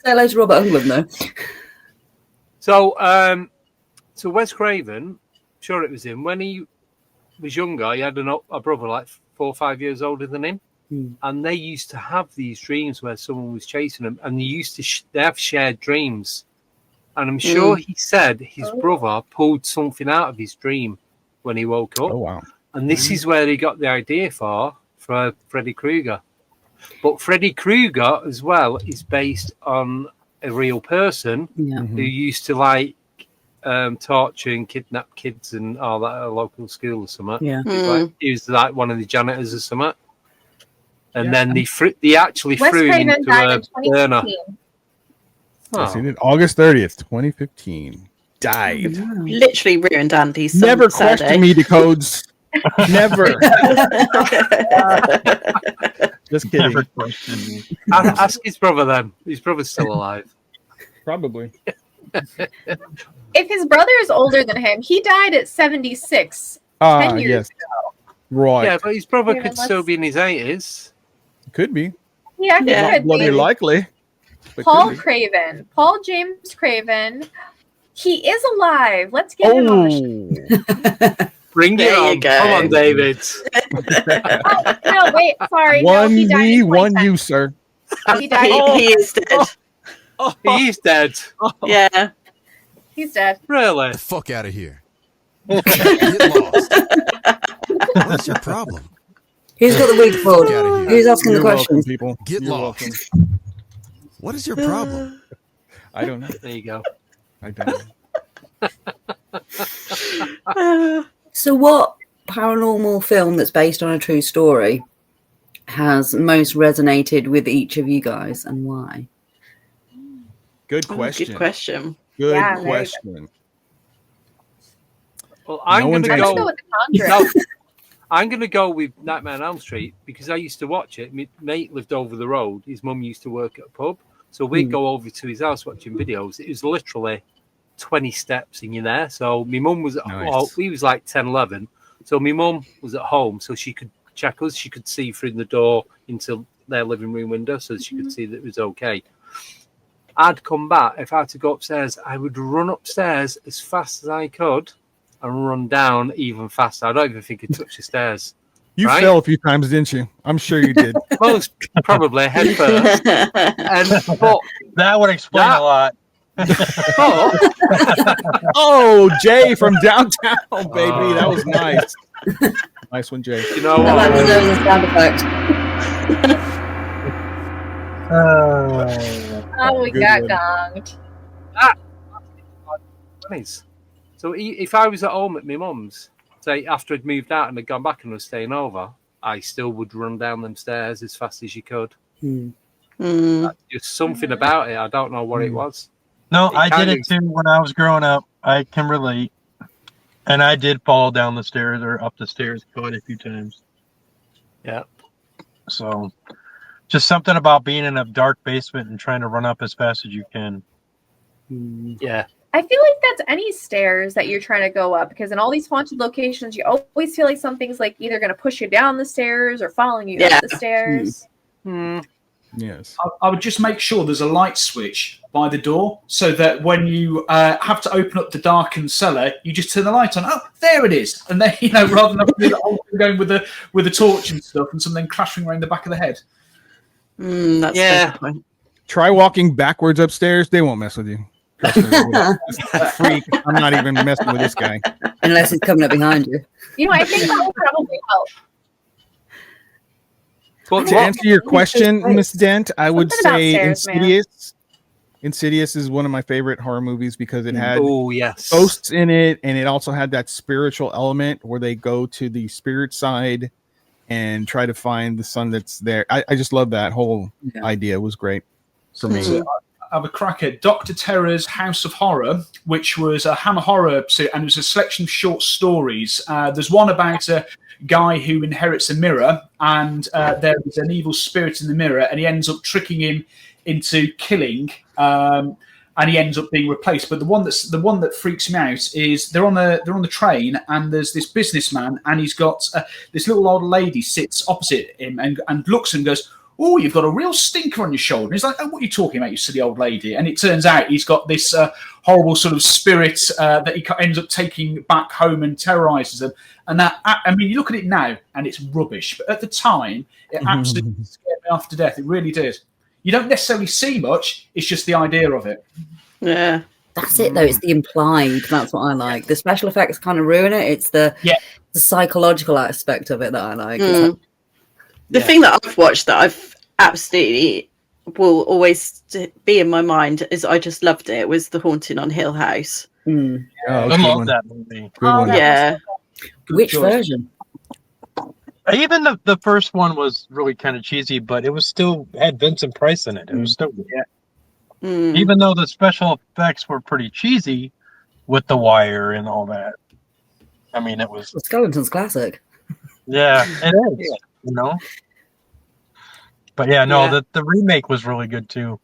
hello to Robert Englund So though. So Wes Craven, sure it was him. When he was younger, he had a brother like 4 or 5 years older than him, and they used to have these dreams where someone was chasing them, and they used to they have shared dreams. And I'm sure he said his brother pulled something out of his dream when he woke up. Oh wow! And this is where he got the idea for Freddy Krueger. But Freddy Krueger as well is based on a real person who used to like torture and kidnap kids and all that at a local school or something. Yeah. He was like one of the janitors or something. And then they actually threw him into a burner. I seen it August 30th, 2015. Died. Literally ruined Andy's Never questioned me, DeCodes. Never. Just kidding. Never questioned me. Ask his brother then. His brother's still alive. Probably. If his brother is older than him, he died at 76 10 years ago. Right. Yeah, but his brother could still be in his 80s. Could be. Yeah, he could bloody be. likely. Paul Craven. Paul James Craven. He is alive. Let's get him on the show. Bring it on. Come on, David. No, wait. Sorry. One me, one you, sir. He died. He is dead. He's dead. Yeah. He's dead. Really? Get the fuck out of here. Get lost. What's your problem? Who's got the weak foot? Who's asking the questions? People. Get lost. What is your problem? I don't know. There you go. I don't know. So what paranormal film that's based on a true story has most resonated with each of you guys, and why? Good question. Good question. Good question. Well, I'm going to go with The Conjuring. I'm going to go with Nightmare on Elm Street because I used to watch it. My mate lived over the road. His mum used to work at a pub. So we'd go over to his house watching videos. It was literally 20 steps and you're there. So my mum was we was like 10, 11. So my mum was at home so she could check us. She could see through the door into their living room window so she could see that it was okay. I'd come back. If I had to go upstairs, I would run upstairs as fast as I could and run down even faster. I don't even think I'd touch the stairs. You fell a few times, didn't you? I'm sure you did. Most probably head first. But that would explain a lot. Oh, Jay from downtown, baby. That was nice. Nice one, Jay. You know what? I like to know the sound effect. We got gonged. So if I was at home at my mum's, say after I'd moved out and had gone back and was staying over, I still would run down them stairs as fast as you could. Just something about it. I don't know what it was. No, I did it too when I was growing up. I can relate. And I did fall down the stairs or up the stairs quite a few times. Yeah. So just something about being in a dark basement and trying to run up as fast as you can. Yeah. I feel like that's any stairs that you're trying to go up because in all these haunted locations, you always feel like something's like either going to push you down the stairs or following you up the stairs. Yes. I would just make sure there's a light switch by the door so that when you have to open up the darkened cellar, you just turn the light on. Oh, there it is. And then, rather than having the whole thing going with a torch and stuff and something crashing around the back of the head. That's Try walking backwards upstairs. They won't mess with you. Freak. I'm not even messing with this guy. Unless he's coming up behind you. I think that will probably help. Well, to answer your question, Miss Dent, I would say Insidious. Insidious is one of my favorite horror movies because it had ghosts in it, and it also had that spiritual element where they go to the spirit side and try to find the son that's there. I just love that whole idea. It was great for me. So I have a crack at Dr. Terror's House of Horror, which was a Hammer Horror, and it was a selection of short stories. There's one about a guy who inherits a mirror, and there is an evil spirit in the mirror, and he ends up tricking him into killing, and he ends up being replaced. But the one that freaks me out is they're on the train, and there's this businessman, and he's got this little old lady sits opposite him and looks and goes, "Oh, you've got a real stinker on your shoulder." And he's like, "Oh, what are you talking about, you silly old lady?" And it turns out he's got this horrible sort of spirit that he ends up taking back home and terrorizes them. And that, I mean, you look at it now and it's rubbish, but at the time, it absolutely scared me half to death. It really did. You don't necessarily see much. It's just the idea of it. Yeah. That's it, though. It's the implied. That's what I like. The special effects kind of ruin it. It's the psychological aspect of it that I like. The thing that I've watched that I've absolutely will always be in my mind is I just loved it. It was The Haunting on Hill House. I love that movie. Which version? Even the first one was really kind of cheesy, but it was still had Vincent Price in it. It was still good. Even though the special effects were pretty cheesy with the wire and all that. I mean, it was Skeleton's classic. Yeah, it is. But the remake was really good too,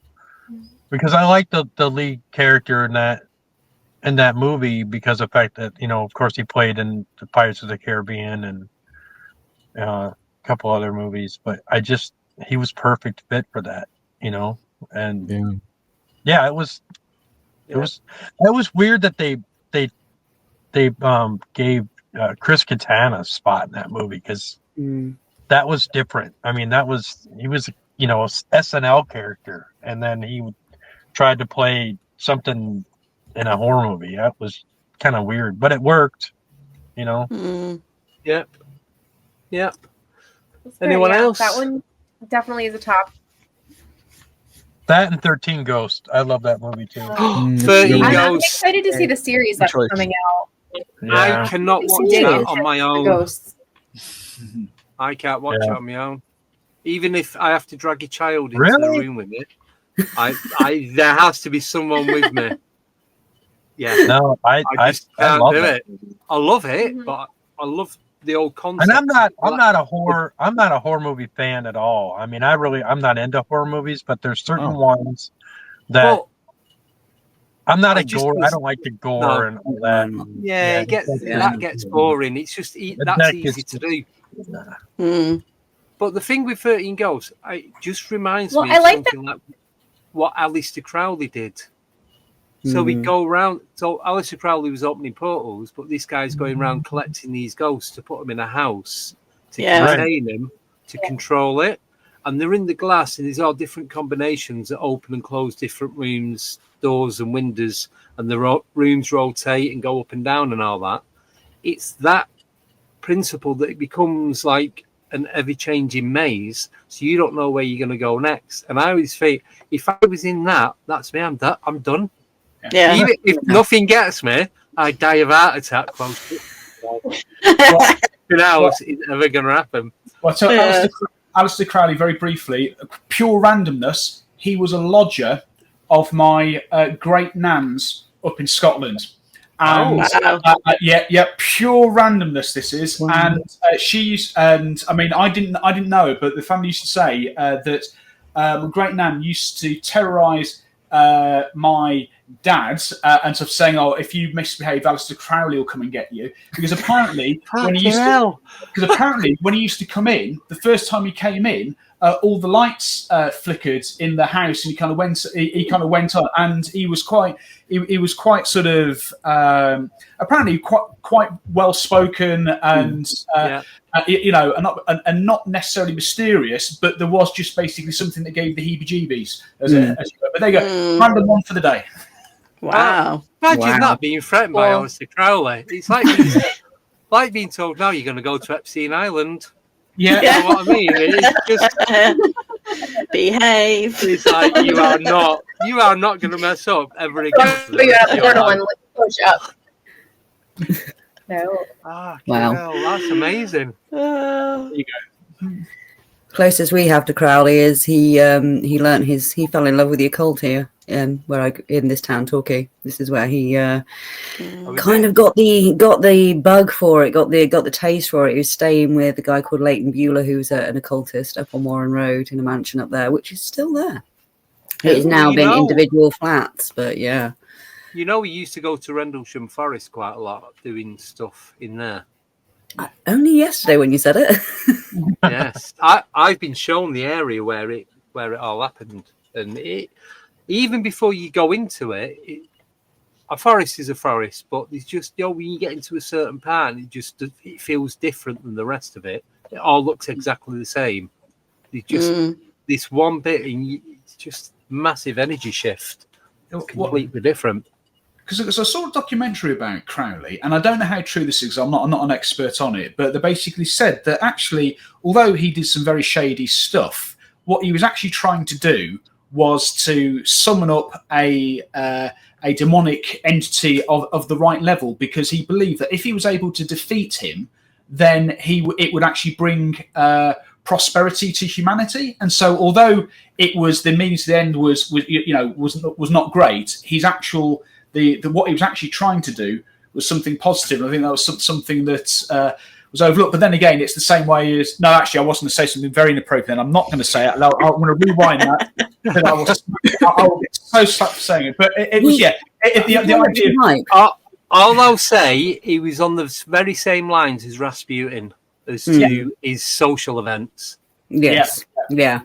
because I like the lead character in that movie because of the fact that of course he played in the Pirates of the Caribbean and a couple other movies, but he was perfect fit for that, and it was weird that they gave Chris Katana a spot in that movie because that was different. I mean, he was a SNL character, and then he tried to play something in a horror movie. That was kind of weird, but it worked. Yep. Anyone else? That one definitely is a top. That and 13 Ghosts. I love that movie too. 13 Ghosts. I'm excited to see the series that's coming out. Yeah. I cannot watch that on my own. I can't watch it on my own. Even if I have to drag a child into the room with me, there has to be someone with me. Yeah. No, I just can't do it. I love it, but I love the old concept. And I'm not a horror movie fan at all. I mean, I'm not into horror movies, but there's certain ones that I'm not I don't like the gore and all that. Yeah, that gets boring. It's just that's easy to do. But the thing with 13 Ghosts, it just reminds me of something like what Aleister Crowley did. So we go around. So Aleister Crowley was opening portals, but this guy's going around collecting these ghosts to put them in a house to contain them, to control it. And they're in the glass, and there's all different combinations that open and close different rooms, doors and windows, and the rooms rotate and go up and down and all that. It's that principle that it becomes like an ever-changing maze, so you don't know where you're going to go next. And I always think, if I was in that, that's me. I'm done. Yeah. Even if nothing gets me, I die of heart attack close to it's never going to happen. Well, so Aleister Crowley, very briefly, pure randomness. He was a lodger of my great nan's up in Scotland. And pure randomness this is. And I didn't know it, but the family used to say that great nan used to terrorize my dad and sort of saying, "Oh, if you misbehave, Aleister Crowley will come and get you." Because apparently, when he used to come in, the first time he came in, all the lights flickered in the house, and he kind of went on, and he was quite sort of apparently quite well spoken and and not necessarily mysterious, but there was just basically something that gave the heebie-jeebies. But there you go, random one for the day. Wow! Imagine that being threatened by Aleister Crowley. It's like being told now you're going to go to Epstein Island. Yeah, you know what I mean. It's just behave. It's like you are not going to mess up ever again. Push up. No. Wow, that's amazing. There you go. Closest we have to Crowley is he fell in love with the occult here in this town, Torquay. This is where he kind of got the bug for it, got the taste for it. He was staying with a guy called Leighton Bueller, who's an occultist up on Warren Road in a mansion up there, which is still there. It's now been individual flats, but yeah. You know, we used to go to Rendlesham Forest quite a lot, doing stuff in there. Only yesterday when you said it. Yes, I've been shown the area where it all happened, and even before you go into it, a forest is a forest, but it's just when you get into a certain part, it feels different than the rest of it. It all looks exactly the same. It's just this one bit, and it's just massive energy shift. It's completely different. Because I saw a documentary about Crowley, and I don't know how true this is. I'm not an expert on it, but they basically said that actually, although he did some very shady stuff, what he was actually trying to do was to summon up a demonic entity of the right level, because he believed that if he was able to defeat him, then it would actually bring prosperity to humanity. And so, although it was the means to the end was not great, his actual what he was actually trying to do was something positive. And I think that was something that was overlooked. But then again, it's the same way as... No, actually, I was going to say something very inappropriate, and I'm not going to say it. I'm going to rewind that. I will get so slapped for saying it. But it was, the idea... All I'll say, he was on the very same lines as Rasputin as to his social events. Yes. Yeah.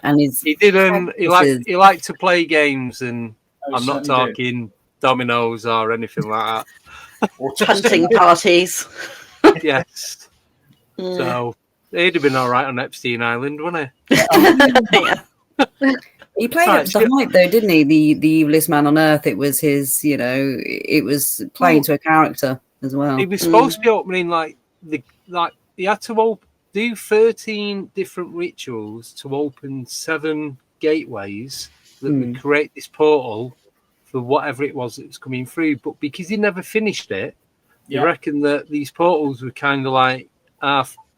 And he liked to play games, and I'm not talking dominoes or anything like that. Hunting parties. Yes. So he'd have been all right on Epstein Island, wouldn't he? He played up to the hype, though, didn't he? The evilest man on earth. It was his, it was playing to a character as well. He was supposed to be opening he had to do 13 different rituals to open 7 gateways that would create this portal for whatever it was that was coming through. But because he never finished it, you reckon that these portals were kind of like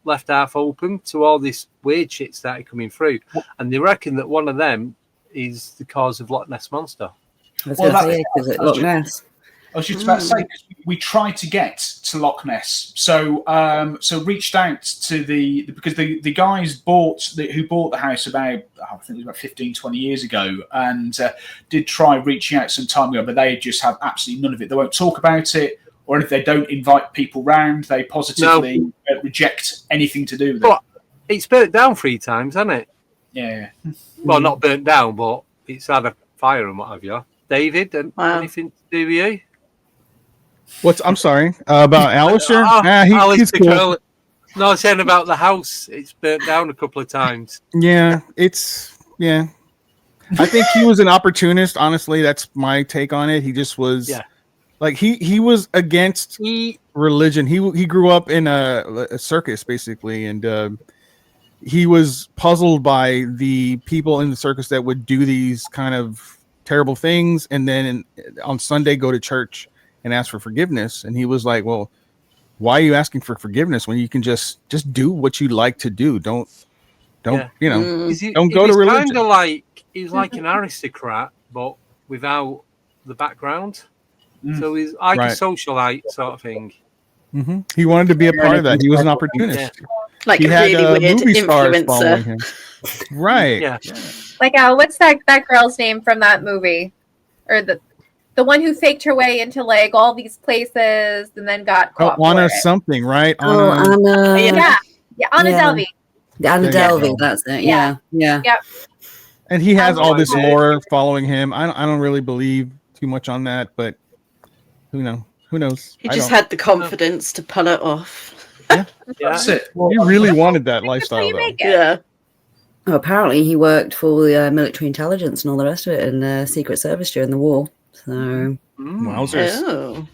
left half open to all this weird shit started coming through. And they reckon that one of them is the cause of Loch Ness Monster. Loch Ness. I was just about to say, because we tried to get to Loch Ness, so reached out to because the guys who bought the house about, I think it was about 15, 20 years ago, and did try reaching out some time ago, but they just have absolutely none of it. They won't talk about it, or if they don't invite people round, they positively reject anything to do with it. It's burnt down 3 times, hasn't it? Yeah. Well, not burnt down, but it's had a fire and what have you. David, anything to do with you? I'm sorry, about Aleister? He's cool. No, I'm saying about the house. It's burnt down a couple of times. Yeah, I think he was an opportunist. Honestly, that's my take on it. He just was like, he was against religion. He grew up in a circus, basically, and he was puzzled by the people in the circus that would do these kind of terrible things, and then on Sunday go to church and ask for forgiveness. And he was like, well, why are you asking for forgiveness when you can just do what you like to do? Don't don't go to religion. Kind of like, he's like an aristocrat, but without the background. So he's like a socialite sort of thing. Mm-hmm. He wanted to be a part of that. He was an opportunist. Yeah. Like he had really weird movie stars following him. Right. Yeah. Like, what's that girl's name from that movie? or the one who faked her way into like all these places and then got caught. Anna something, right? Anna. Anna Delvey. Anna Delvey, that's it. Yeah. Yep. And he has all this lore following him. I don't really believe too much on that, but who knows? He just had the confidence to pull it off. That's it. Well, he really wanted that lifestyle, though. Yeah. Oh, apparently he worked for the military intelligence and all the rest of it and the Secret Service during the war. So, wowzers. Oh.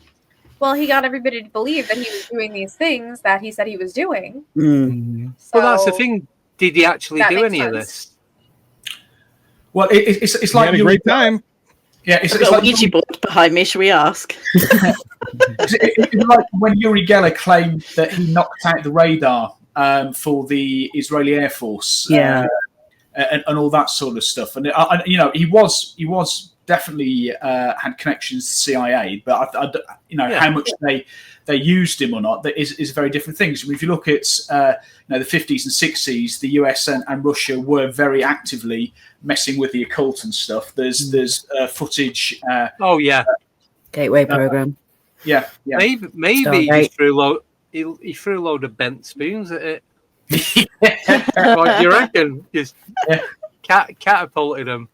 Well, he got everybody to believe that he was doing these things that he said he was doing. So that's the thing. Did he actually do any of this? Well, it's like had a great time. Yeah, it's got like a Ouija board behind me. Shall we ask? it's like when Uri Geller claimed that he knocked out the radar for the Israeli Air Force, and all that sort of stuff. And he was definitely had connections to CIA, but how much they used him or not that is very different things. I mean, if you look at the 50s and 60s, the US and Russia were very actively messing with the occult and stuff. There's footage. Gateway program. Maybe he just threw he threw a load of bent spoons at it. What do you reckon? Just catapulted them.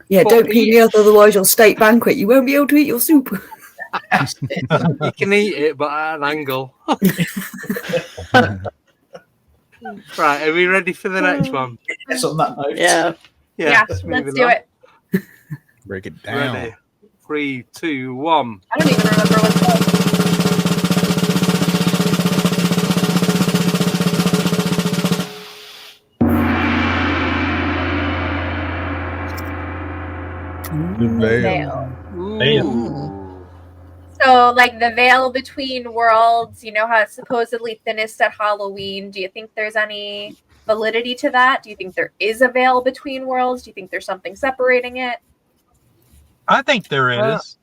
Yeah, don't pee me off, otherwise your state banquet. You won't be able to eat your soup. You can eat it, but at an angle. Right, are we ready for the next one? Yes, on that note. Yeah, let's do it. Break it down. Ready. 3, 2, 1. I don't even remember what's The veil. So, like the veil between worlds, how it's supposedly thinnest at Halloween. Do you think there's any validity to that? Do you think there is a veil between worlds? Do you think there's something separating it? I think there is.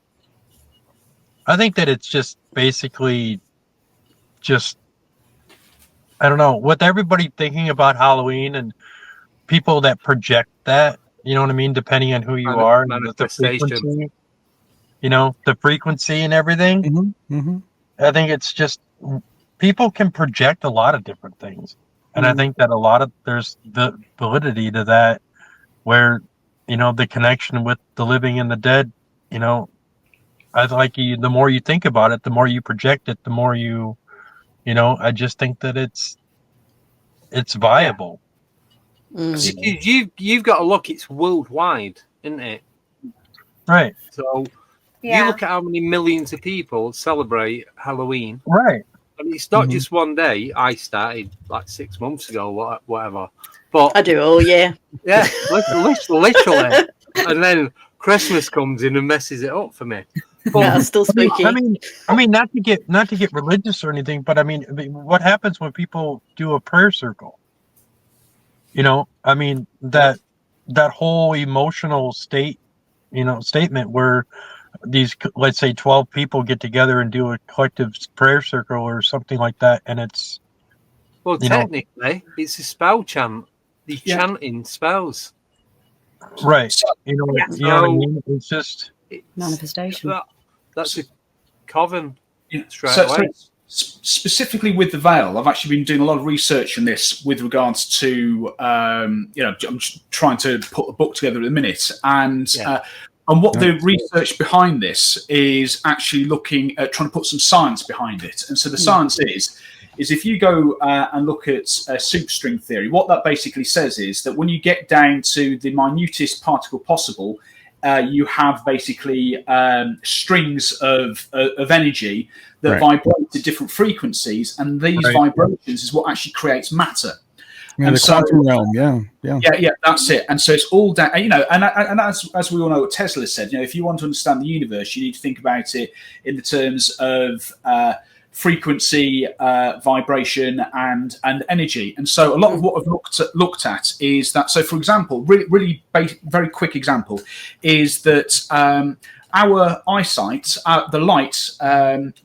I think that it's just basically I don't know, with everybody thinking about Halloween and people that project that, you know what I mean, depending on who you are, the frequency, the frequency and everything. I think it's just people can project a lot of different things. And I think that there's the validity to that where, the connection with the living and the dead, I like the more you think about it, the more you project it, the more I just think that it's viable. You've got to look, it's worldwide, isn't it? Right. So you look at how many millions of people celebrate Halloween. Right. I mean, it's not just one day. I started like 6 months ago, whatever. But I do all year. Yeah, literally. And then Christmas comes in and messes it up for me. But it's still spooky. I mean, not to get religious or anything, but I mean, what happens when people do a prayer circle? That whole emotional statement where these, let's say 12 people get together and do a collective prayer circle or something like that. And it's, technically it's a spell chant. They're chanting spells. Right. You know what I mean? It's just manifestation. That's a coven. So specifically with the veil, I've actually been doing a lot of research on this with regards to, I'm trying to put a book together at the minute. And what the research behind this is actually looking at trying to put some science behind it. And so the science is if you go and look at soup string theory, what that basically says is that when you get down to the minutest particle possible, you have basically strings of energy that vibrate at different frequencies, and these vibrations is what actually creates matter. Yeah, and the quantum realm, yeah, that's it. And so it's all down, and as we all know, what Tesla said, if you want to understand the universe, you need to think about it in the terms of frequency, vibration, and energy. And so a lot of what I've looked at is that. So, for example, really very quick example is that our eyesight, the light,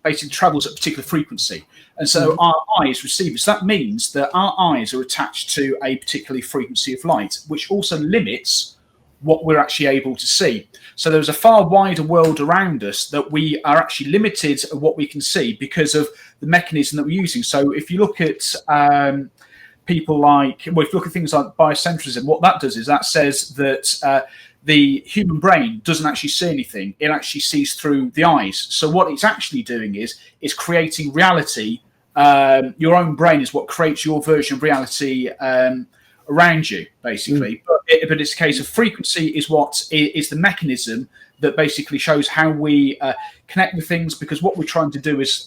basically travels at a particular frequency. And so our eyes receive it. So that means that our eyes are attached to a particular frequency of light, which also limits what we're actually able to see. So there's a far wider world around us that we are actually limited at what we can see because of the mechanism that we're using. So if you look at people like, well, if you look at things like biocentrism, what that does is that says that the human brain doesn't actually see anything. It actually sees through the eyes. So what it's actually doing is creating reality. Your own brain is what creates your version of reality around you, basically. But it's a case of frequency is what is the mechanism that basically shows how we connect with things, because what we're trying to do is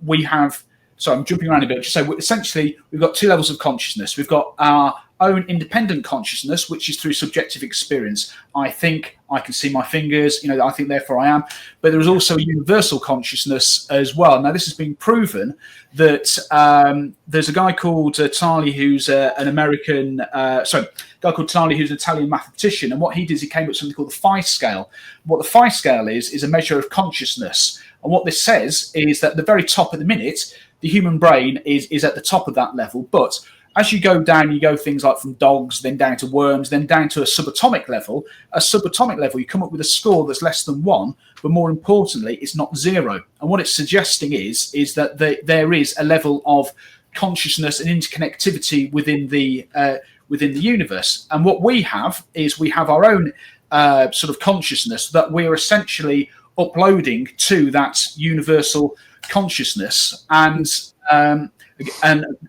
we have, so I'm jumping around a bit, so essentially we've got two levels of consciousness. We've got our own independent consciousness, which is through subjective experience. I think I can see my fingers, I think therefore I am. But there is also a universal consciousness as well. Now, this has been proven that there's a guy called Tonali who's an Italian mathematician, and what he did is he came up with something called the phi scale. What the phi scale is a measure of consciousness. And what this says is that the very top at the minute, the human brain is at the top of that level, but as you go down, you go things like from dogs, then down to worms, then down to a subatomic level. A subatomic level, you come up with a score that's less than 1, but more importantly, it's not 0. And what it's suggesting is that there is a level of consciousness and interconnectivity within the universe. And what we have is we have our own sort of consciousness that we're essentially uploading to that universal consciousness. And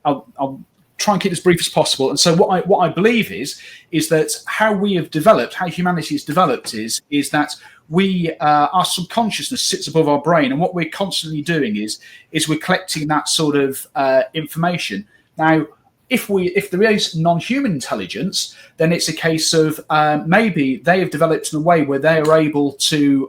I'll try and keep this brief as possible. And so what I believe is that how we have developed, how humanity has developed is that we our subconsciousness sits above our brain, and what we're constantly doing is we're collecting that sort of information. Now, if there is non-human intelligence, then it's a case of maybe they have developed in a way where they are able to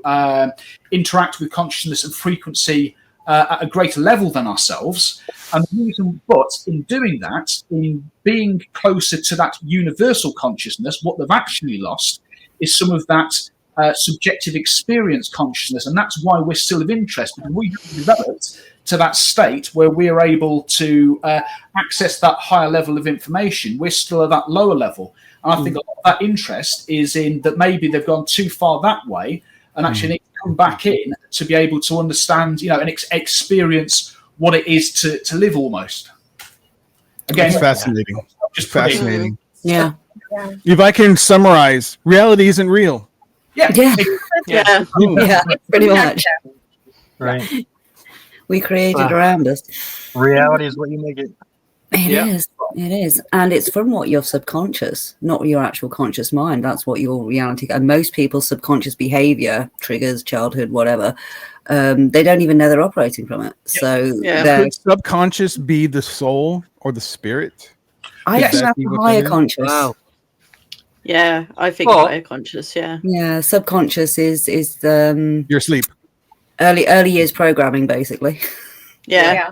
interact with consciousness and frequency at a greater level than ourselves. And the reason, but in doing that, in being closer to that universal consciousness, what they've actually lost is some of that subjective experience consciousness. And that's why we're still of interest, because we have developed to that state where we're able to access that higher level of information. We're still at that lower level. And I think a lot of that interest is in that maybe they've gone too far that way and actually need to come back in to be able to understand, and experience what it is to live almost. Again, it's fascinating. Just fascinating. Yeah. If I can summarize, reality isn't real. Yeah. Pretty much. Right. We created around us. Reality is what you make it. It is. And it's from what your subconscious, not your actual conscious mind. That's what your reality, and most people's subconscious behavior, triggers, childhood, whatever, they don't even know they're operating from it. So could subconscious be the soul or the spirit? I think that's a higher conscious. Wow. Yeah, I think higher conscious, Yeah, subconscious is your sleep. Early years programming, basically. Yeah.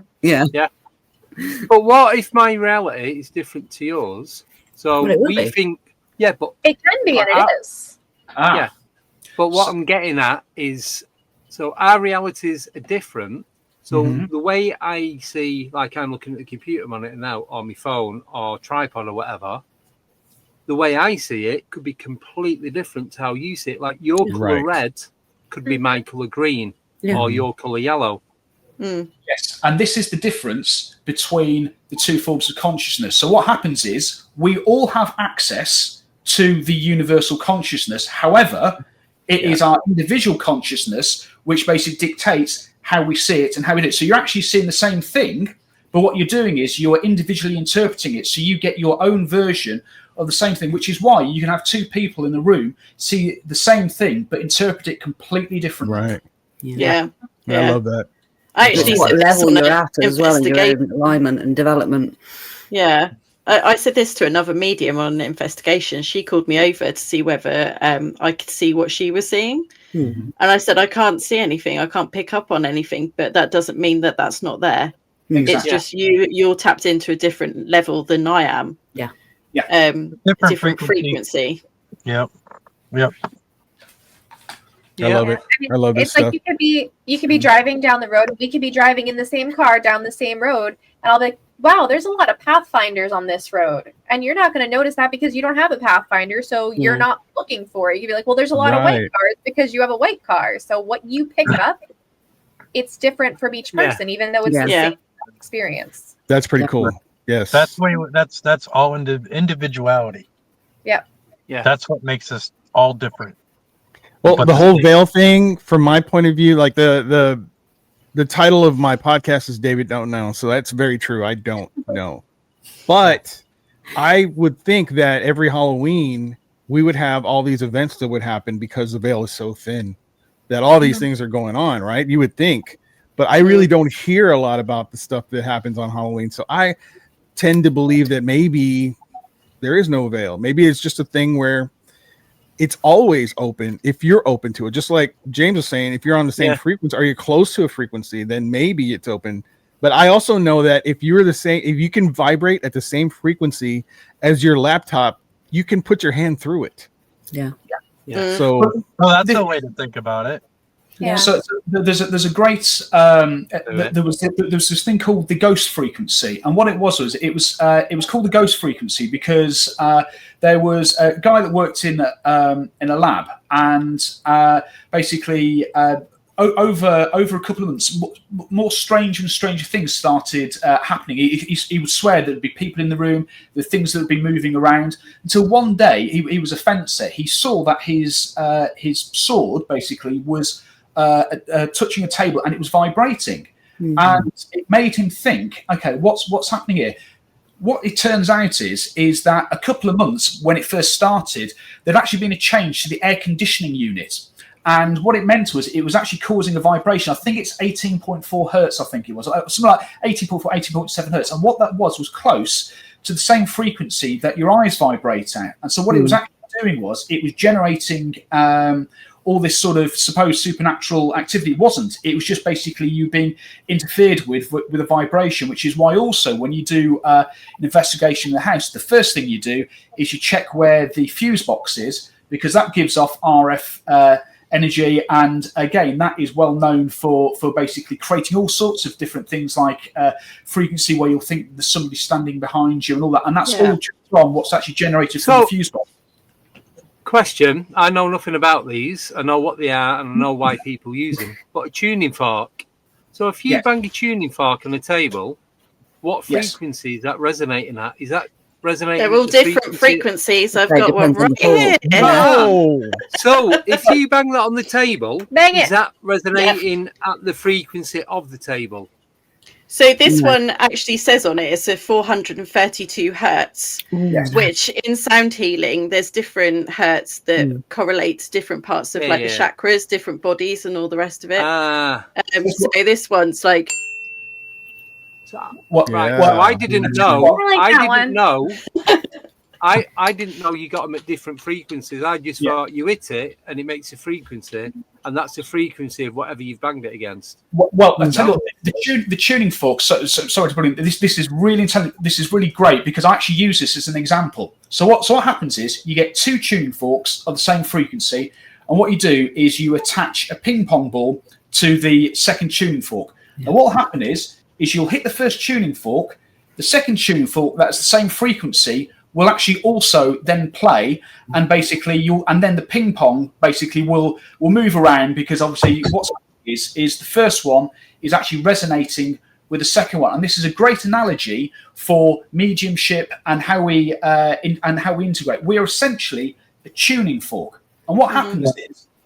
But what if my reality is different to yours? So we think, but it can be, and it is. Yeah, but what I'm getting at is, so our realities are different. So the way I see, like I'm looking at the computer monitor now, or my phone, or tripod, or whatever, the way I see it could be completely different to how you see it. Like your color red could be my color green, or your color yellow. Yes, and this is the difference between the two forms of consciousness. So what happens is we all have access to the universal consciousness. However, it is our individual consciousness which basically dictates how we see it and how we do it. So you're actually seeing the same thing, but what you're doing is you're individually interpreting it. So you get your own version of the same thing, which is why you can have two people in the room see the same thing but interpret it completely differently. Right. Yeah. I love that. I actually what said level this you're at as well in your own alignment and development. Yeah. I said this to another medium on investigation. She called me over to see whether I could see what she was seeing. And I said, I can't see anything. I can't pick up on anything, but that doesn't mean that that's not there. Exactly. It's just you're tapped into a different level than I am. Different frequency. Yep. I love it. I love this stuff. Like you could be driving down the road, and we could be driving in the same car down the same road, and I'll be like, wow, there's a lot of pathfinders on this road, and you're not going to notice that because you don't have a pathfinder, so you're not looking for it. You could be like, well, there's a lot of white cars because you have a white car. So what you pick up, it's different from each person, even though it's the same experience. That's pretty cool. Yes, that's all individuality. Yeah. That's what makes us all different. Well, the whole veil thing, from my point of view, like the title of my podcast is David Don't Know, so that's very true. I don't know, but I would think that every Halloween we would have all these events that would happen because the veil is so thin that all these things are going on, right? You would think, but I really don't hear a lot about the stuff that happens on Halloween. So I tend to believe that maybe there is no veil. Maybe it's just a thing where it's always open if you're open to it. Just like James was saying, if you're on the same frequency, or you're close to a frequency, then maybe it's open. But I also know that if you're the same, if you can vibrate at the same frequency as your laptop, you can put your hand through it. Yeah. So that's the way to think about it. Yeah. So there's a great there was this thing called the ghost frequency, and what it was it was called the ghost frequency because there was a guy that worked in a lab, and basically over a couple of months, more strange and stranger things started happening. He would swear there'd be people in the room, the things that would be moving around, until one day he was a fencer. He saw that his sword basically was touching a table, and it was vibrating, and it made him think, okay, what's happening here? What it turns out is that a couple of months when it first started, there'd actually been a change to the air conditioning unit, and what it meant was it was actually causing a vibration. I think it's 18.4 hertz. I think it was something like 18.4, 18.7 hertz, and what that was close to the same frequency that your eyes vibrate at. And so what it was actually doing was it was generating all this sort of supposed supernatural activity. It wasn't. It was just basically you being interfered with a vibration, which is why also when you do an investigation in the house, the first thing you do is you check where the fuse box is, because that gives off RF energy. And again, that is well known for basically creating all sorts of different things like frequency where you'll think there's somebody standing behind you and all that. And that's all from what's actually generated from the fuse box. Question, I know nothing about these. I know what they are and I know why people use them. But a tuning fork. So if you bang a tuning fork on a table, what frequency is that resonating at? Is that resonating? They're all different frequencies. I've got one right here. So if you bang that on the table, is that resonating at the frequency of the table? So this one actually says on it, it's a 432 hertz, which in sound healing, there's different hertz that correlate to different parts of the chakras, different bodies and all the rest of it. So this one's like... Well, I didn't know. I didn't know you got them at different frequencies. I just thought you hit it and it makes a frequency, and that's the frequency of whatever you've banged it against. Well, I tell you, the tuning fork. So sorry to put in. This is really this is really great because I actually use this as an example. So what happens is you get two tuning forks of the same frequency, and what you do is you attach a ping pong ball to the second tuning fork. And what will happen is you'll hit the first tuning fork, the second tuning fork that's the same frequency will actually also then play, and basically then the ping pong basically will move around, because obviously what's happening is the first one is actually resonating with the second one, and this is a great analogy for mediumship and how we integrate. We are essentially a tuning fork, and what happens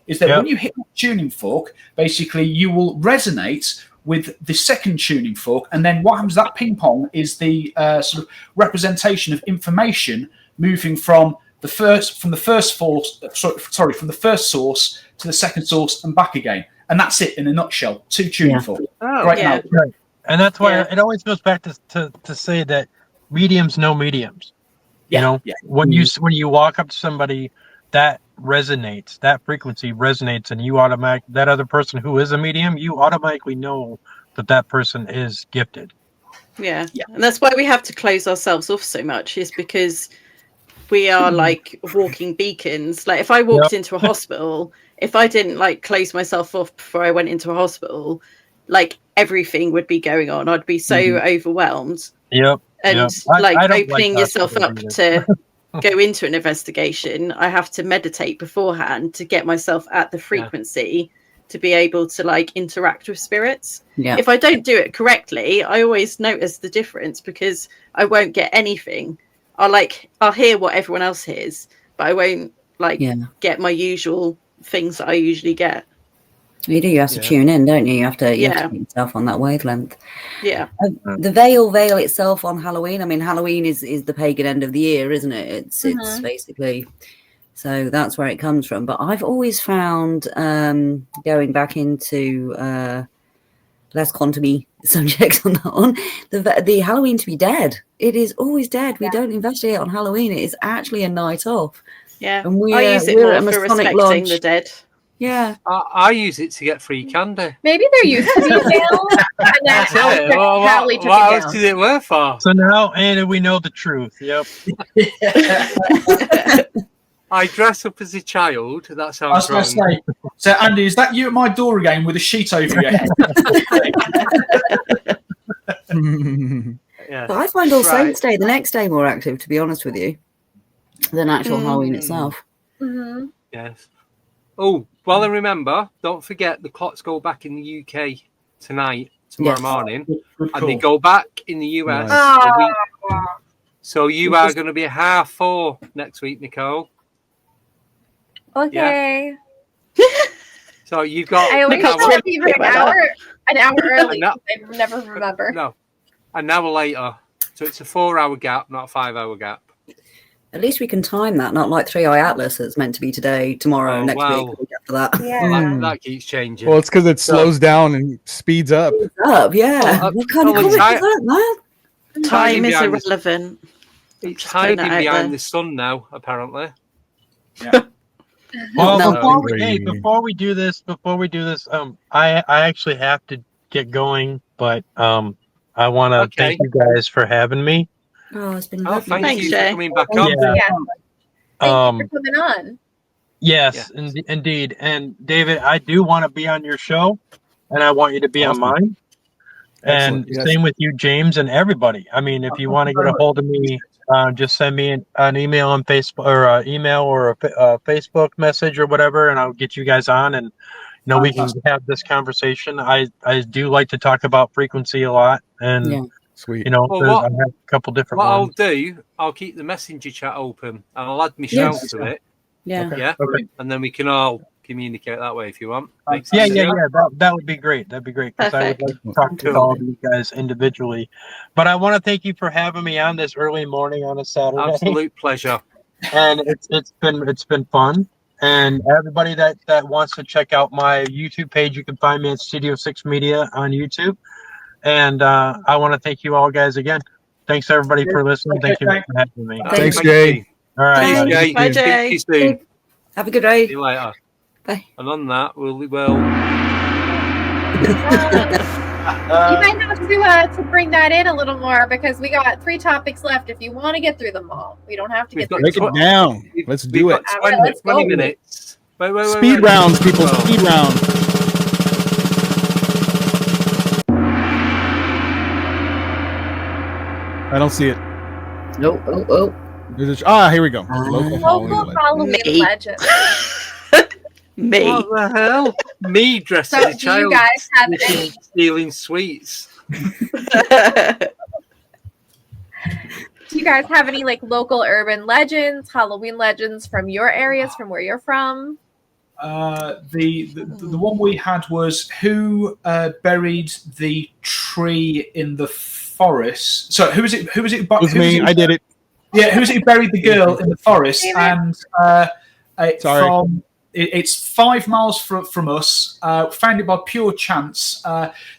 is that when you hit the tuning fork, basically you will resonate with the second tuning fork, and then what happens? That ping pong is the sort of representation of information moving from the first source to the second source and back again, and that's it in a nutshell. Two tuning forks. Right. And that's why it always goes back to say that mediums know mediums. When you walk up to somebody, that resonates, that frequency resonates, and that other person who is a medium, you automatically know that person is gifted. And that's why we have to close ourselves off so much, is because we are like walking beacons. Like if I walked into a hospital if I didn't like close myself off before I went into a hospital, like everything would be going on. I'd be so overwhelmed. Yep. And I don't opening like yourself up to go into an investigation, I have to meditate beforehand to get myself at the frequency to be able to like interact with spirits. Yeah. If I don't do it correctly, I always notice the difference because I won't get anything. I'll hear what everyone else hears, but I won't get my usual things that I usually get. You do. You have to tune in, don't you? You have to put yourself on that wavelength. Yeah. The veil itself on Halloween. I mean, Halloween is the pagan end of the year, isn't it? It's basically, so that's where it comes from. But I've always found going back into less quantum-y subjects on that one, the Halloween to be dead. It is always dead. We don't investigate on Halloween. It is actually a night off. Yeah. And I use it more for respecting the dead. Yeah, I use it to get free candy. Maybe there used to be a veil, and then Hallie took it down. What else did it work for? So now, Andy, we know the truth. Yep. I dress up as a child. That's how I was going to say. So, Andy, is that you at my door again with a sheet over your head? But I find All Saints Day, the next day, more active, to be honest with you, than actual Halloween itself. Mm-hmm. Yes. Oh, well, and remember, don't forget the clocks go back in the UK tomorrow morning, and they go back in the US a week. So you are going to be 4:30 next week, Nicole. Okay. Yeah. So you've got. I always tell people an hour early. I never remember. No, an hour later. So it's a 4-hour gap, not a 5-hour gap. At least we can time that, not like 3 Eye Atlas that's meant to be today, tomorrow, next week, the week after that. Yeah. That keeps changing. Well, it's because it slows down and speeds up. What kind of comment is that, man? Time is irrelevant. It's hiding behind the sun now, apparently. Yeah. Well, before we do this, I actually have to get going, but I want to thank you guys for having me. Oh, it's been lovely. Thank you for coming back on. Thank you for coming on. Yes, indeed. And David, I do want to be on your show, and I want you to be on mine. And same with you, James, and everybody. I mean, if you want to get a hold of me, just send me an email on Facebook, or a Facebook message or whatever, and I'll get you guys on, and we can have this conversation. I do like to talk about frequency a lot, and sweet. I have a couple different What ones. I'll do, I'll keep the messenger chat open, and I'll add Michelle to it. Yeah. Okay. And then we can all communicate that way if you want. Yeah. That would be great. That'd be great, because I would like to talk to all of you guys individually. But I want to thank you for having me on this early morning on a Saturday. Absolute pleasure. And it's been fun. And everybody that wants to check out my YouTube page, you can find me at Studio 6 Media on YouTube. And I want to thank you all guys again. Thanks everybody for listening. Thank you for having me. Thanks, Jay. All right. Thanks, Jay. Bye, Jay. Speak to you soon. Have a good day. See you later. Bye. And on that, we will. You might have to bring that in a little more, because we got 3 topics left. If you want to get through them all, we don't have to get through Break it down. Let's do it. 20 minutes. Wait, Speed rounds, people. Speed rounds. I don't see it. Nope. Oh. Here we go. Local Halloween legend. Me. What the hell? Me dressed as a child. Do you guys have any? Stealing sweets. Do you guys have any like local urban legends, Halloween legends from your areas, from where you're from? The one we had was who buried the tree in the forest. So who was it? It was me. I did it. Yeah, who was it who buried the girl in the forest? And it's 5 miles from us. Found it by pure chance.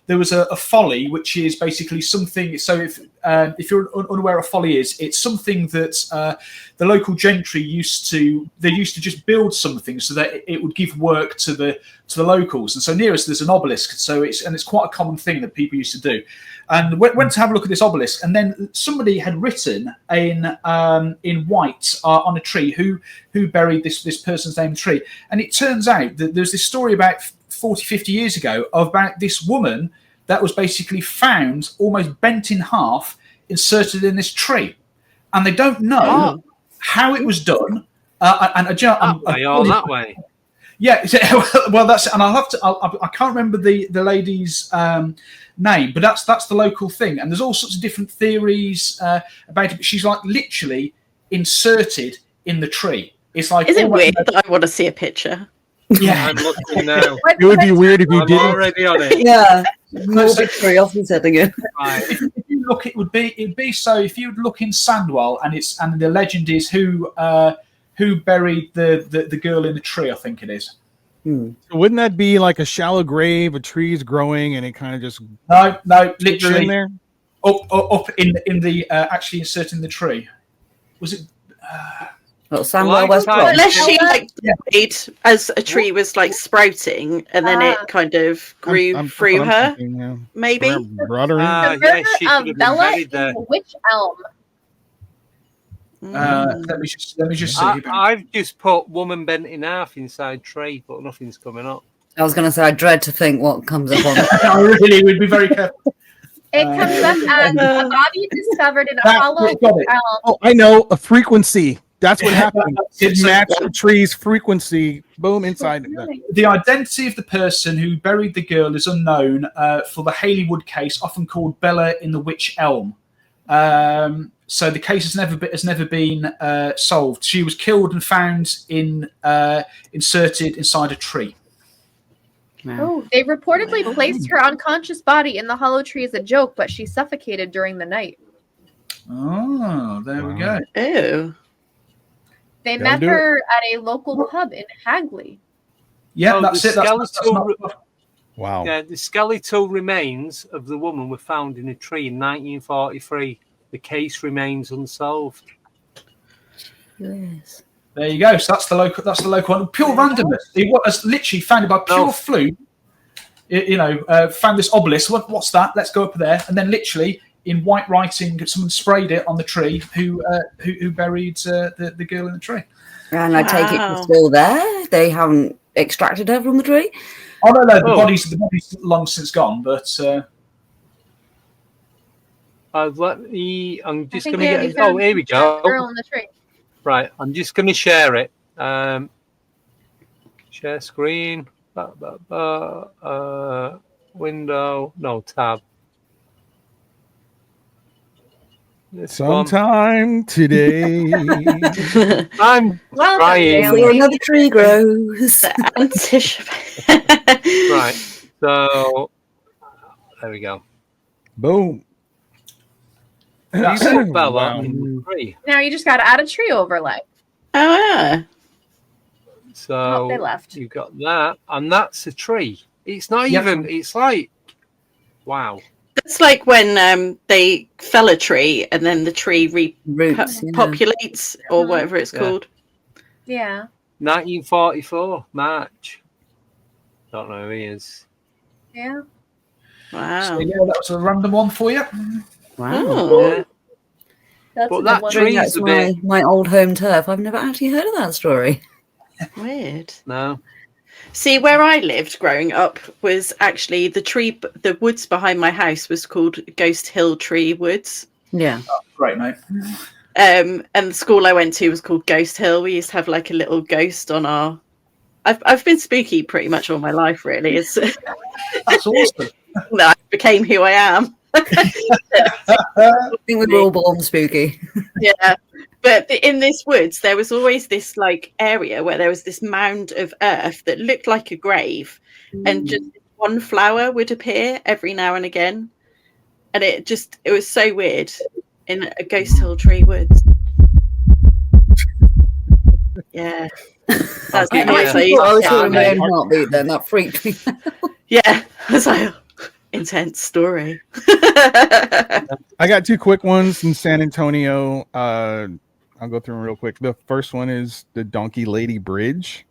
There was a folly, which is basically something. So if you're unaware of folly is, it's something that the local gentry used to just build something so that it would give work to the to the locals. And so near us, there's an obelisk. So it's quite a common thing that people used to do. And went to have a look at this obelisk, and then somebody had written in white on a tree who buried this person's name in the tree. And it turns out that there's this story about 40, 50 years ago about this woman that was basically found almost bent in half, inserted in this tree. And they don't know how it was done. And that way. Yeah, well, that's, and I can't remember the lady's name, but that's the local thing. And there's all sorts of different theories about it. But she's like literally inserted in the tree. It's like, is it weird that I want to see a picture? Yeah, I'm looking now. It would be weird if you I'm didn't. already on it. Yeah, morbid curiosity setting in. Right. If you look, it'd be so. If you look in Sandwell, and the legend is who buried the girl in the tree, I think it is. So wouldn't that be like a shallow grave, a tree's growing, and it kind of just No, literally in there? up in the actually inserting the tree. Was it? Well, Sandwell West Well, Brom. Unless she died as a tree was like sprouting, and then it kind of grew through her. Thinking, yeah. Maybe. Brought her in. The yeah, murder she could have of been Bella buried in there. the Witch Elm. Let me just see. I've just put woman bent in half inside tree, but nothing's coming up. I was going to say, I dread to think what comes up on I really would be very careful. It comes up as a body discovered in a hollow got it. elm. Oh, I know, a frequency. That's what happened. It It's matched the tree's frequency. Boom, inside. The identity of the person who buried the girl is unknown for the Hayleywood case, often called Bella in the Witch Elm. So the case has never been solved. She was killed and found inserted inside a tree. Oh, they reportedly placed her unconscious body in the hollow tree as a joke, but she suffocated during the night. Oh, there we go. Oh. They Gotta met do her at a local pub in Hagley. Yeah, Oh, that's the it. That's not, Wow. Yeah, the skeletal remains of the woman were found in a tree in 1943. The case remains unsolved. Yes. there you go. So that's the local one. Pure randomness. It was literally found by pure fluke. Found this obelisk. What's that? Let's go up there. And then literally in white writing, someone sprayed it on the tree who buried the girl in the tree. And I take it it's still there. They haven't extracted her from the tree. Oh no, the body's long since gone. But I'm just going to get it. Oh, here we go. Girl in the tree. Right, I'm just going to share it. Share screen. Window. No, tab. Sometime today. I'm trying. Where another tree grows. Right, so there we go. Boom. You said Bella Wow. in the tree. Now you just got to add a tree overlay. So they left. You got that, and that's a tree. It's not even. It's like, wow. It's like when they fell a tree and then the tree repopulates or whatever it's called. Yeah. 1944 March. Don't know who he is. Yeah. Wow. So, that was a random one for you. Wow. Yeah. But that tree is a bit. My old home turf. I've never actually heard of that story. Weird. No. See, where I lived growing up was actually the woods behind my house was called Ghost Hill Tree Woods. Yeah. Oh, great, mate. And the school I went to was called Ghost Hill. We used to have like a little ghost on our. I've been spooky pretty much all my life, really. It's that's awesome. I became who I am. I think we were all born spooky. Yeah. But in this woods, there was always this like area where there was this mound of earth that looked like a grave, and just one flower would appear every now and again, and it was so weird in a Ghost Hill Tree Woods. Yeah, that's I was hearing my own heartbeat then. That freaked me out. Yeah, I was like, intense story. I got two quick ones in San Antonio. I'll go through them real quick. The first one is the Donkey Lady Bridge.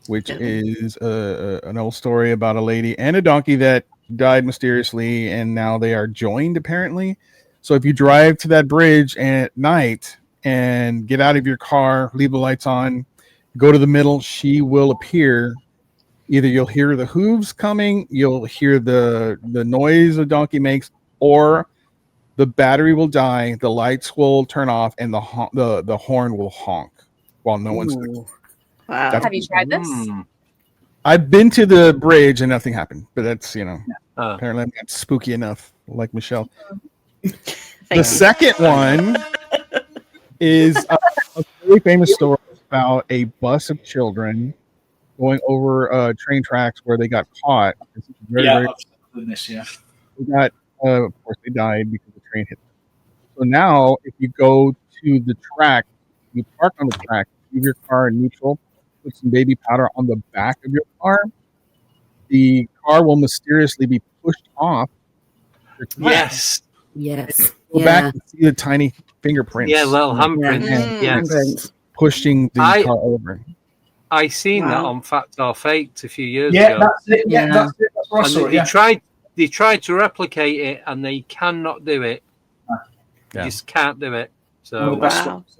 which is an old story about a lady and a donkey that died mysteriously, and now they are joined apparently. So if you drive to that bridge at night and get out of your car, leave the lights on, go to the middle, she will appear. Either you'll hear the hooves coming, you'll hear the noise a donkey makes, or the battery will die, the lights will turn off, and the horn will honk while no one's there. Wow. Have you tried this? I've been to the bridge and nothing happened, but that's, apparently I'm not spooky enough, like Michelle. The second one is a really famous story about a bus of children going over train tracks where they got caught. They got, of course, they died because the train hit them. So now, if you go to the track, you park on the track, leave your car in neutral, put some baby powder on the back of your car, the car will mysteriously be pushed off. Yes. Go back and see the tiny fingerprints. Yeah, little handprints. Yes. Pushing the car over. I seen that on Fact or Faked a few years ago. That's it. That's what I saw. They tried to replicate it, and they cannot do it. They just can't do it. So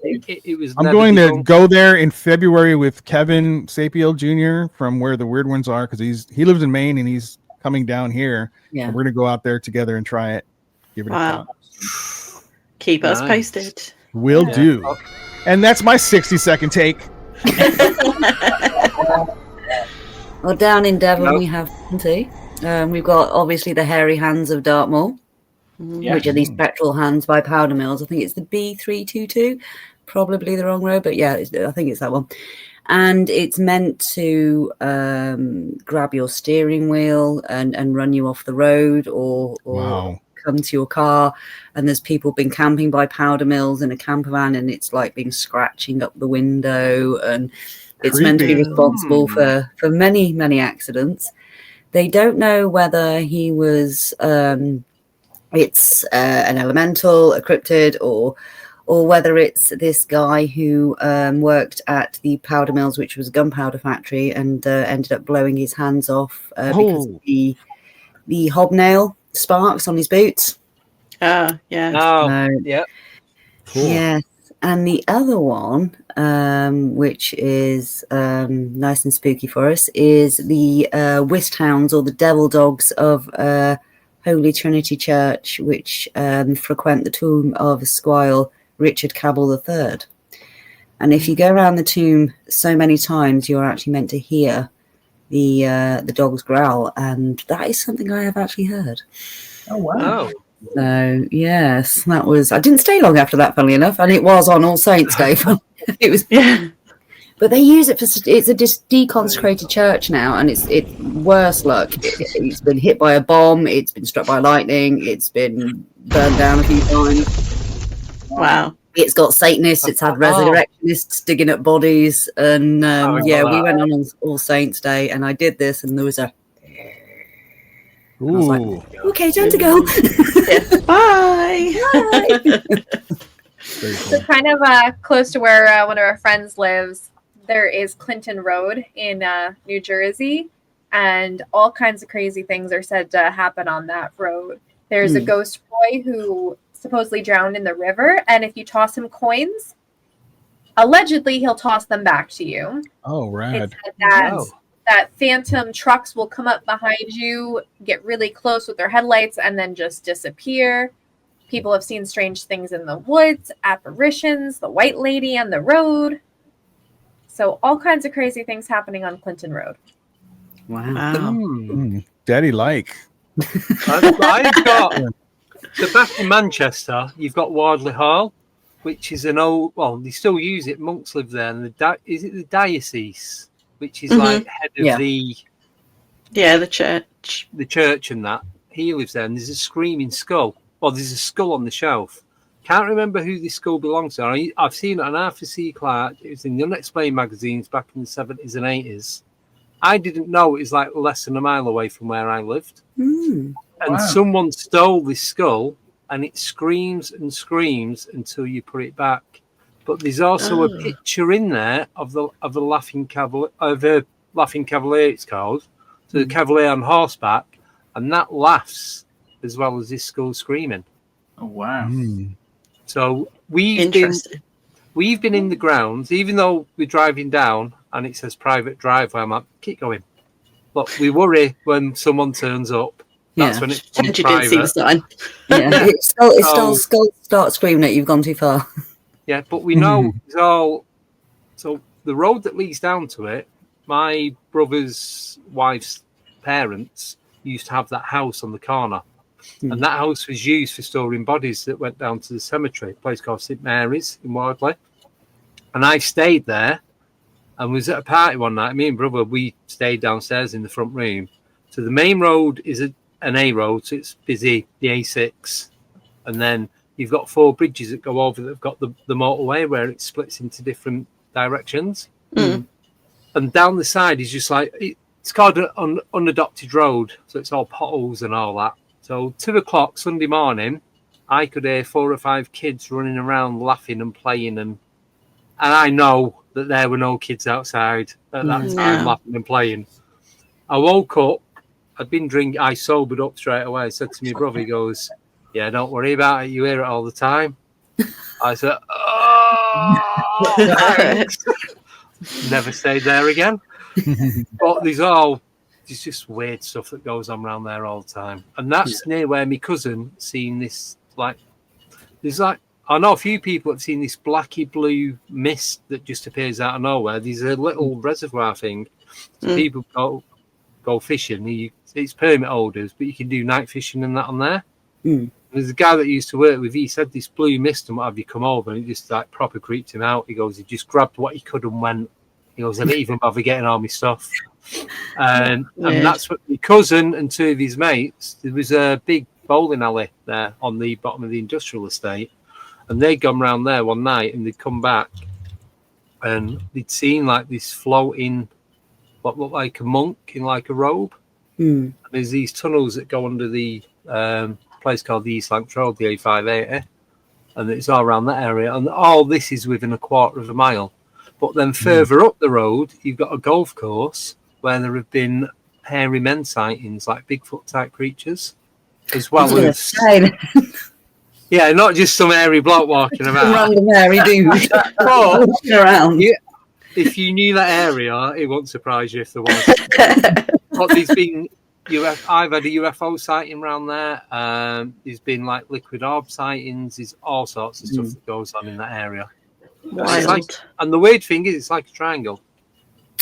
it was. I'm going to go there in February with Kevin Sapiel Jr. from Where the Weird Ones Are, because he lives in Maine and he's coming down here. Yeah, we're gonna go out there together and try it. Give it a shot. Keep us posted. Will do. And that's my 60-second take. Well, down in Devon we have plenty. We've got obviously the hairy hands of Dartmoor, which are these spectral hands by Powder Mills. I think it's the B322, probably the wrong road, but yeah, I think it's that one. And it's meant to grab your steering wheel and run you off the road or come to your car. And there's people been camping by Powder Mills in a camper van, and it's like been scratching up the window, and it's meant to be responsible for many, many accidents. They don't know whether he was it's an elemental, a cryptid, or whether it's this guy who worked at the Powder Mills, which was a gunpowder factory, and ended up blowing his hands off because of the hobnail sparks on his boots. Yeah. Cool. Yes. And the other one, which is nice and spooky for us, is the whist hounds or the devil dogs of Holy Trinity Church, which frequent the tomb of Squire Richard Cabell III. And if you go around the tomb so many times, you're actually meant to hear the dogs growl, and that is something I have actually heard. Oh wow! So yes, that was. I didn't stay long after that, funnily enough, and it was on All Saints Day. It was, but they use it for. It's a deconsecrated church now, and it's worse luck. It's been hit by a bomb. It's been struck by lightning. It's been burned down a few times. Wow. It's got Satanists. It's had resurrectionists digging up bodies, and we went on All Saints Day, and I did this, and there was a. I was like, okay, time to go. Bye. So kind of close to where one of our friends lives, there is Clinton Road in New Jersey, and all kinds of crazy things are said to happen on that road. There's a ghost boy who supposedly drowned in the river, and if you toss him coins, allegedly he'll toss them back to you. Oh, rad. That phantom trucks will come up behind you, get really close with their headlights, and then just disappear. People have seen strange things in the woods, apparitions, the white lady on the road. So all kinds of crazy things happening on Clinton Road. Wow. Daddy like. I've got... So back in Manchester, you've got Wardley Hall, which is an old... Well, they still use it. Monks live there. And is it the diocese? Which is like head of the church. The church and that. He lives there, and there's a screaming skull. Well, there's a skull on the shelf. Can't remember who this skull belongs to. I've seen it on Arthur C. Clarke. It was in the Unexplained magazines back in the 70s and 80s. I didn't know it was like less than a mile away from where I lived. And someone stole this skull, and it screams and screams until you put it back. But there's also a picture in there of the laughing cavalier, of a Laughing Cavalier, it's called. So the Cavalier on horseback, and that laughs as well as his skull screaming. Oh wow! So we've been in the grounds, even though we're driving down and it says private driveway. I'm like, keep going. Look, we worry when someone turns up. That's when it's private. Didn't see the sign. Yeah, it starts screaming at you. You've gone too far. Yeah, but we know it's all. So the road that leads down to it, my brother's wife's parents used to have that house on the corner. And that house was used for storing bodies that went down to the cemetery, a place called St. Mary's in Wardley. And I stayed there and was at a party one night. Me and brother, we stayed downstairs in the front room. So the main road is an A road, so it's busy, the A6. And then you've got 4 bridges that go over that have got the motorway where it splits into different directions. And down the side is just like, it's called an unadopted road. So it's all potholes and all that. So 2 o'clock Sunday morning, I could hear 4 or 5 kids running around laughing and playing. And I know that there were no kids outside at that time laughing and playing. I woke up, I'd been drinking, I sobered up straight away. I said to my brother, he goes, yeah, don't worry about it. You hear it all the time. I said, oh, thanks. Never stayed there again. But there's just weird stuff that goes on around there all the time. And that's near where my cousin seen this, I know a few people have seen this blacky blue mist that just appears out of nowhere. There's a little reservoir thing. So people go fishing. It's permit holders, but you can do night fishing and that on there. There's a guy that used to work with, he said this blue mist and what have you come over, and it just like proper creeped him out. He goes, he just grabbed what he could and went. He goes, I didn't even bother getting all my stuff. And that's what my cousin and 2 of his mates, there was a big bowling alley there on the bottom of the industrial estate, and they'd gone round there one night and they'd come back and they'd seen like this floating, what looked like a monk in like a robe. And there's these tunnels that go under the place called the East Lancs Road, the A580, and it's all around that area, and all this is within a quarter of a mile. But then further up the road, you've got a golf course where there have been hairy men sightings, like Bigfoot-type creatures, as well as... Yeah, not just some hairy bloke walking around. Random hairy dude walking around. Yeah, if you knew that area, it wouldn't surprise you if there was. But there's been... I've had a UFO sighting around there. There's been like liquid orb sightings. There's all sorts of stuff that goes on in that area. And the weird thing is, it's like a triangle.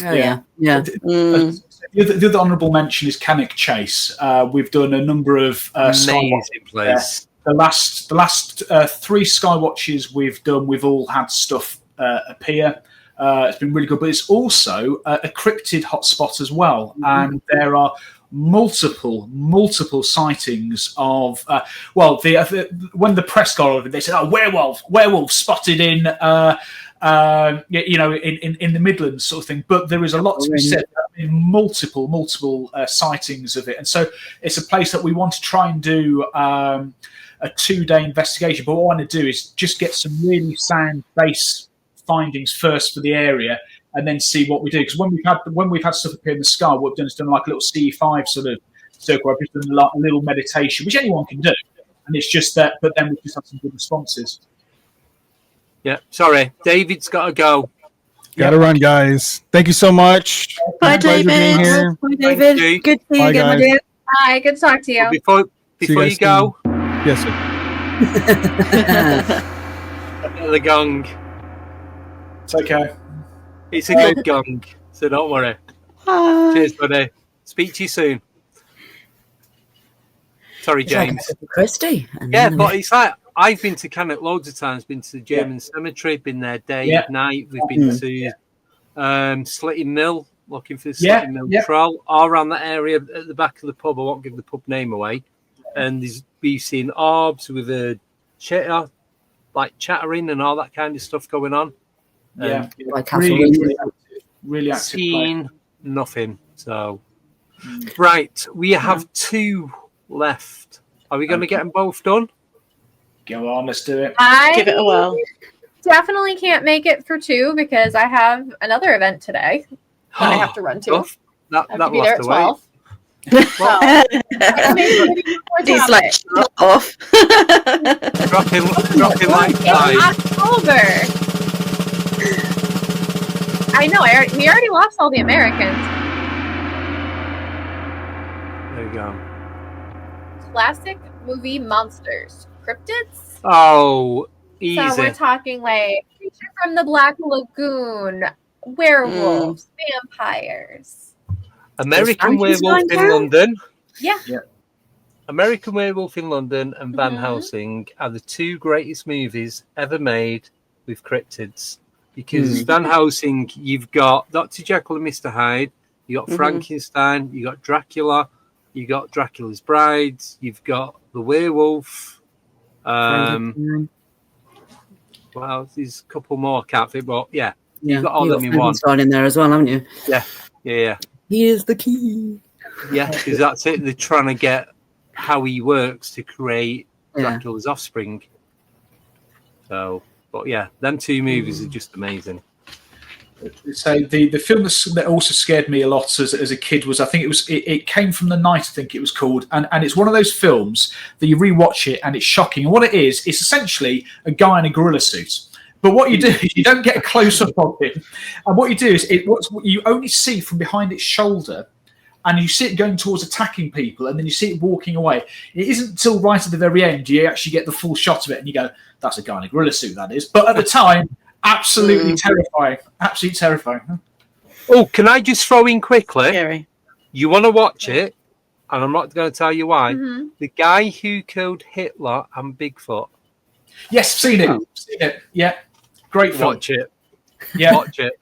Oh, yeah. The other honourable mention is Cannock Chase. We've done a number of amazing place. The last 3 Skywatches we've done, we've all had stuff appear. It's been really good, but it's also a cryptid hotspot as well, and there are multiple sightings of when the press got over it, they said, "Oh, werewolf spotted in the Midlands," sort of thing. But there is a lot to be said. In multiple sightings of it, and so it's a place that we want to try and do a 2-day investigation. But what I want to do is just get some really sound base findings first for the area, and then see what we do. Because when we've had stuff appear in the sky, what we've done is done like a little CE5 sort of circle. I've just done a little meditation, which anyone can do, and it's just that. But then we just have some good responses. Yeah, sorry, David's got to go. Got to run, guys. Thank you so much. Bye, David. Bye, David. Good to see you again, my dear. Hi, good to talk to you. Before you go, yes, sir. The gong. It's okay. It's a good gong, so don't worry. Hi. Cheers, buddy. Speak to you soon. Sorry, James. Like Christy. Yeah, but it's like I've been to Cannock loads of times. Been to the German cemetery. Been there day, night. We've been to Slitting Mill, looking for the Slitting Mill troll. All around that area at the back of the pub. I won't give the pub name away. And we've seen orbs with a chatter, like chattering and all that kind of stuff going on. Like really active. Seen nothing. So, right, we have 2 left. Are we going to get them both done? Go on, let's do it. Give it a whirl. Definitely can't make it for 2 because I have another event today. that I have to run to. That I have to be there at 12. He's like, shut off. dropping like in October. I know. We already lost all the Americans. There you go. Classic movie monsters, cryptids. Oh, easy. So we're talking like Creature from the Black Lagoon, werewolves, vampires. American Werewolf in London. Yeah. American Werewolf in London and Van Helsing are the two greatest movies ever made with cryptids. Because Van Helsing, you've got Dr. Jekyll and Mr. Hyde, you got Frankenstein, you got Dracula, you got Dracula's Brides, you've got the werewolf. Well, there's a couple more, I can't think, but yeah, you've got all them in one. In there as well, haven't you? Yeah. Here's the key. Yeah, because that's it. They're trying to get how he works to create Dracula's offspring. So, but yeah, them two movies are just amazing. So the film that also scared me a lot as a kid was, I think it came from the night, I think it was called, and it's one of those films that you rewatch it and it's shocking. And what it is, it's essentially a guy in a gorilla suit. But what you do is you don't get a close up of him, and what you do is what you only see from behind its shoulder, and you see it going towards attacking people, and then you see it walking away. It isn't until right at the very end you actually get the full shot of it, and you go, "That's a guy in a gorilla suit, that is." But at the time, absolutely terrifying. Absolutely terrifying. Oh, can I just throw in quickly? Scary. You want to watch it, and I'm not going to tell you why. The guy who killed Hitler and Bigfoot. Yes, seen it. Yeah. Great film. Watch it. Yeah. Watch it.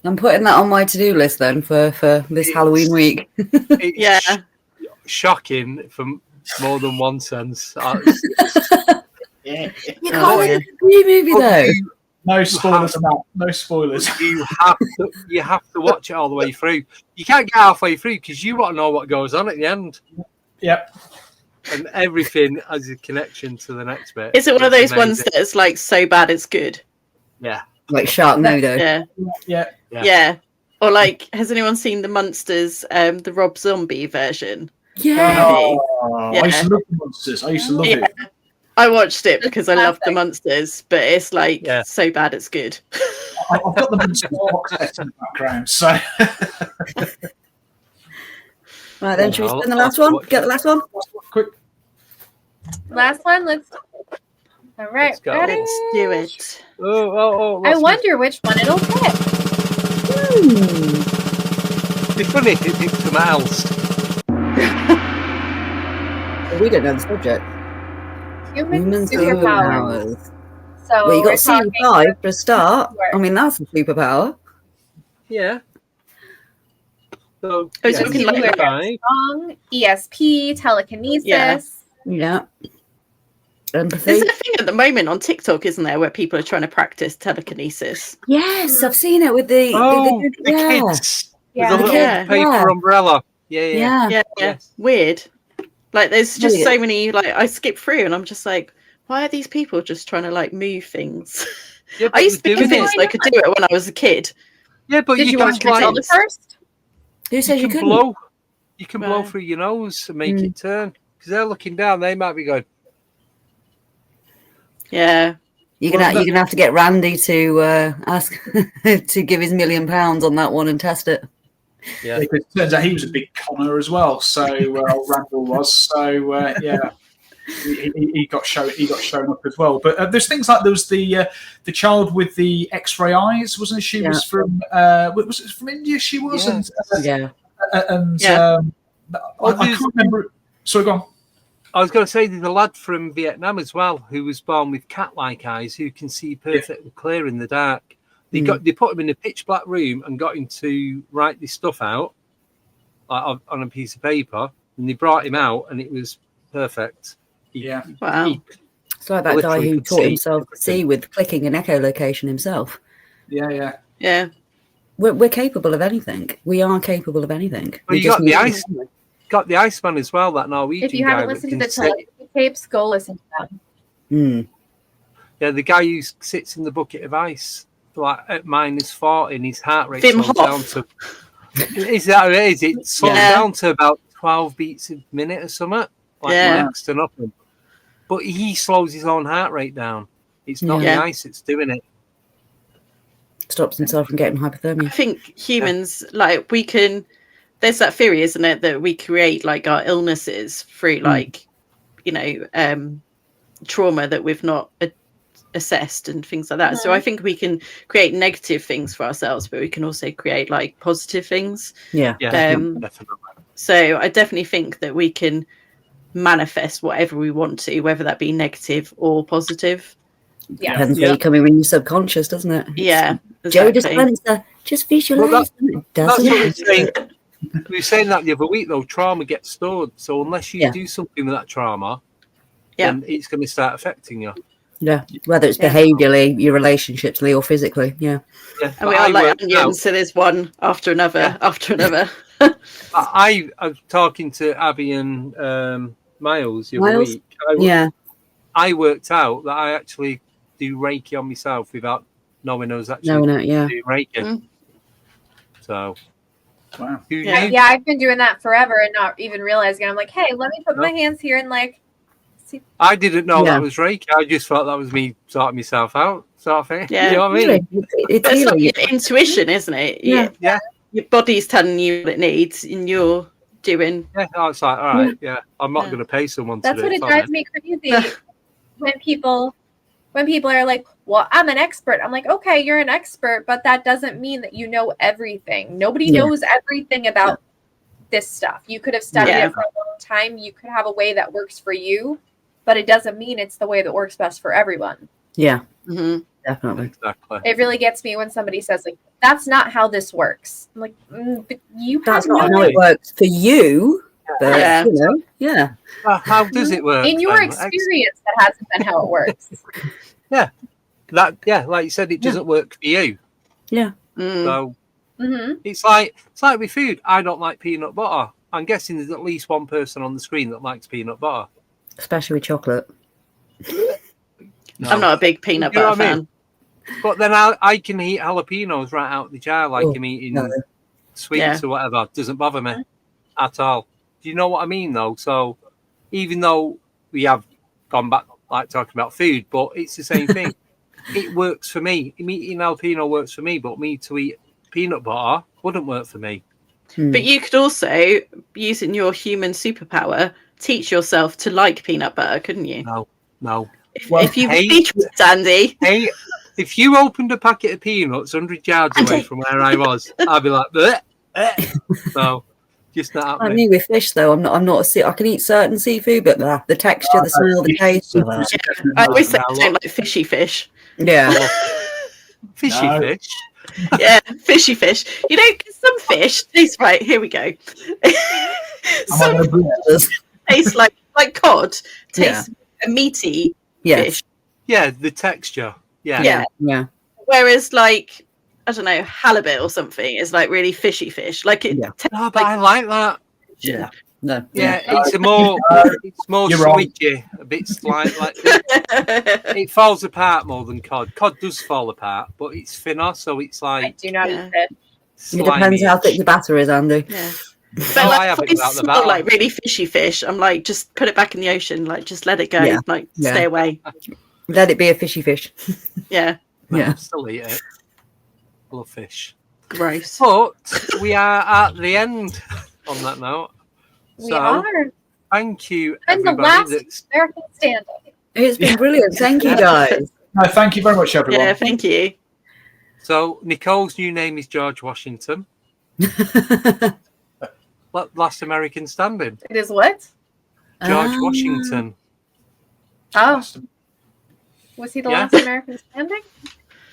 I'm putting that on my to-do list then for this Halloween week. It's shocking from more than one sense. You can't win a movie though. No spoilers about. No spoilers. You have to watch it all the way through. You can't get halfway through because you want to know what goes on at the end. Yep. And everything has a connection to the next bit. Is it one of those ones that's like so bad it's good? Yeah. Like Sharknado. Yeah. Or like, has anyone seen the Monsters, the Rob Zombie version? Yeah. I used to love the Monsters. I used to love it. I watched it because I love the Monsters, but it's like so bad it's good. I've got the Monsters box set in the background, so. Right then, should we spin the last one? Get the last one? Quick. Last one, let's. All right, ready? Let's do it. I wonder which one it'll pick. It'd be funny if it picked something else. We don't know the subject. Human superpowers. So well, you got C5 for a start. I mean, that's a superpower. Yeah. So, I was looking like strong, ESP, telekinesis. Yeah. Empathy. There's a thing at the moment on TikTok, isn't there, where people are trying to practice telekinesis? Yes, I've seen it with the kids. Yeah. With a little paper umbrella. Yeah. Yes. Weird. Like, there's just so many, like, I skip through and I'm just like, why are these people just trying to, like, move things? Yeah, I used to be convinced I could do it when I was a kid. Yeah, but Did you watch Matilda first? Who says you couldn't? Blow. You can blow through your nose and make it turn. Because they're looking down, they might be going. Yeah. You're gonna have to get Randy to ask to give his £1 million on that one and test it. Yeah, because it turns out he was a big conner as well. So Randall was. So he got shown up as well. But there's things like there was the child with the X-ray eyes, wasn't she? Was from was it from India? She was, yeah. I can't remember. Sorry, go on. I was going to say there's a lad from Vietnam as well who was born with cat-like eyes who can see perfectly clear in the dark. They put him in a pitch black room and got him to write this stuff out on a piece of paper, and they brought him out, and it was perfect. Wow. It's like that guy who taught himself to see with clicking an echolocation himself. Yeah. We're capable of anything. We are capable of anything. Well, you got the Iceman as well, that Norwegian guy. If you haven't listened to the telepathy tapes, go listen to them. Yeah, the guy who sits in the bucket of ice, like at -40, and his heart rate goes down to. Is that what it is? It slows down to about 12 beats a minute or something, like next to nothing. But he slows his own heart rate down. It's not the ice that's doing it. Stops himself from getting hypothermia. I think humans, like, we can. There's that theory, isn't it, that we create like our illnesses through like, you know, trauma that we've not assessed and things like that. So I think we can create negative things for ourselves, but we can also create like positive things. Definitely. So I definitely think that we can manifest whatever we want to, whether that be negative or positive. Depends where you come in when you're subconscious, doesn't it? Yeah, Joe Dispenza, just visualize. That's what we're saying. We were saying that the other week, though. Trauma gets stored, so unless you do something with that trauma, then it's going to start affecting you. Yeah, whether it's behaviourally, your relationships, or physically. Yeah. And we are like onions, so there's one after another after another. I was talking to Abbie and Miles the other week. I worked out that I actually do Reiki on myself without knowing I was actually doing Reiki. So, wow. Yeah, I've been doing that forever and not even realizing. I'm like, hey, let me put my hands here and like. See. I didn't know that was Reiki. I just thought that was me sorting myself out, sort of thing. Yeah, you know what I mean? It's like your intuition, isn't it? Yeah. Your body's telling you what it needs, and you're doing. Yeah, it's like, all right, I'm not going to pay someone to do it. That's what it drives me crazy. When people are like, well, I'm an expert. I'm like, okay, you're an expert, but that doesn't mean that you know everything. Nobody knows everything about this stuff. You could have studied it for a long time. You could have a way that works for you, but it doesn't mean it's the way that works best for everyone. Yeah, definitely. Exactly. It really gets me when somebody says, like, that's not how this works. I'm like, but you that's not how it works for you. But, you know, how does it work? In your experience, that hasn't been how it works. Like you said, it doesn't work for you. Yeah. So it's like with food. I don't like peanut butter. I'm guessing there's at least one person on the screen that likes peanut butter, especially with chocolate. No. I'm not a big peanut butter fan. But then I can eat jalapenos right out the jar, like I'm eating sweets or whatever. Doesn't bother me at all. Do you know what I mean, though? So even though we have gone back, like talking about food, but it's the same thing. It works for me. Me eating jalapeno works for me, but me to eat peanut butter wouldn't work for me. But you could also, using your human superpower, teach yourself to like peanut butter, couldn't you? No. If you featured Andy. Hey, if you opened a packet of peanuts 100 yards away from where I was, I'd be like, bleh. So, just not happening. I mean, with fish though, I'm not I can eat certain seafood, but the texture, the smell, the taste. I always say I don't like fishy fish. Yeah. Fishy fish. Yeah, fishy fish. You know, some fish taste right. Here we go. Some fish taste like cod. Tastes a meaty fish. Yeah, the texture. Yeah. Whereas, like, I don't know, halibut or something is like really fishy fish. Like it. No, but I like that. Yeah. No. Yeah, it's more squidgy, a bit like it falls apart more than cod. Cod does fall apart, but it's thinner, so it's like I do not eat it. It depends how thick the batter is, Andy. Yeah. But like, if it smells like really fishy fish, I'm like, just put it back in the ocean, like just let it go, like stay away. Let it be a fishy fish. Yeah. No, still eat it. Love fish. Gross. But we are at the end on that note. We are. Thank you, and everybody. The last American standing. It's been brilliant. Thank you, guys. No, thank you very much, everyone. Yeah, thank you. So Nicole's new name is George Washington. Last American standing. It is what? George Washington. Oh. Was he the last American standing?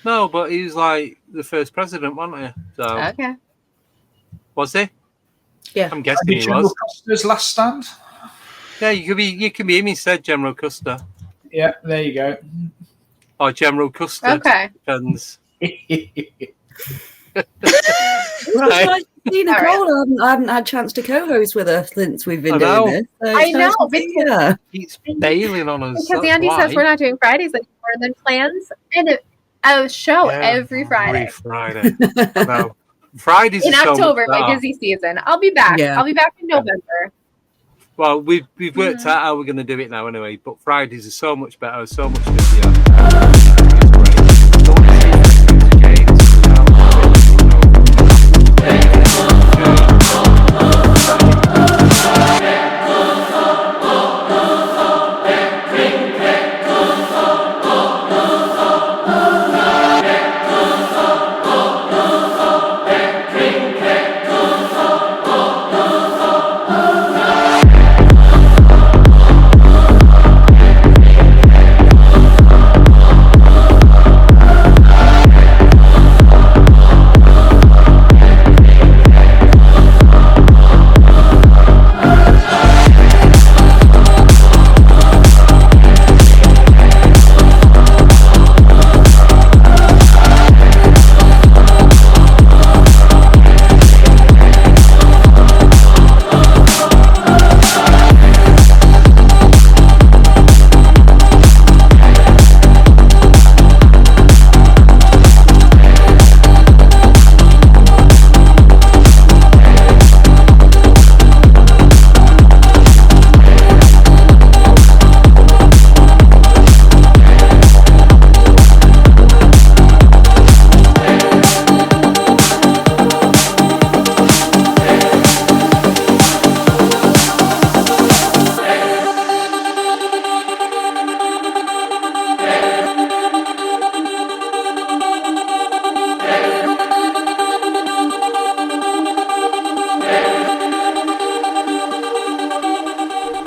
No, but he was like the first president, wasn't he? So, okay. Was he? Yeah. I'm guessing he General was. Custer's last stand? Yeah, you can be him instead, General Custer. Yeah, there you go. Or General Custer. Okay. Depends. Right. Nicole, I haven't had a chance to co-host with her since we've been doing this. So I know. He's bailing on us. Because Andy says we're not doing Fridays anymore, and then plans and a show every Friday. Every Friday. No. Fridays in October, my busy season. I'll be back. Yeah. I'll be back in November. Well, we've worked out how we're going to do it now anyway, but Fridays are so much better, so much busier.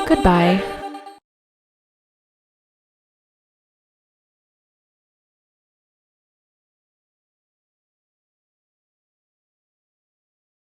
Goodbye.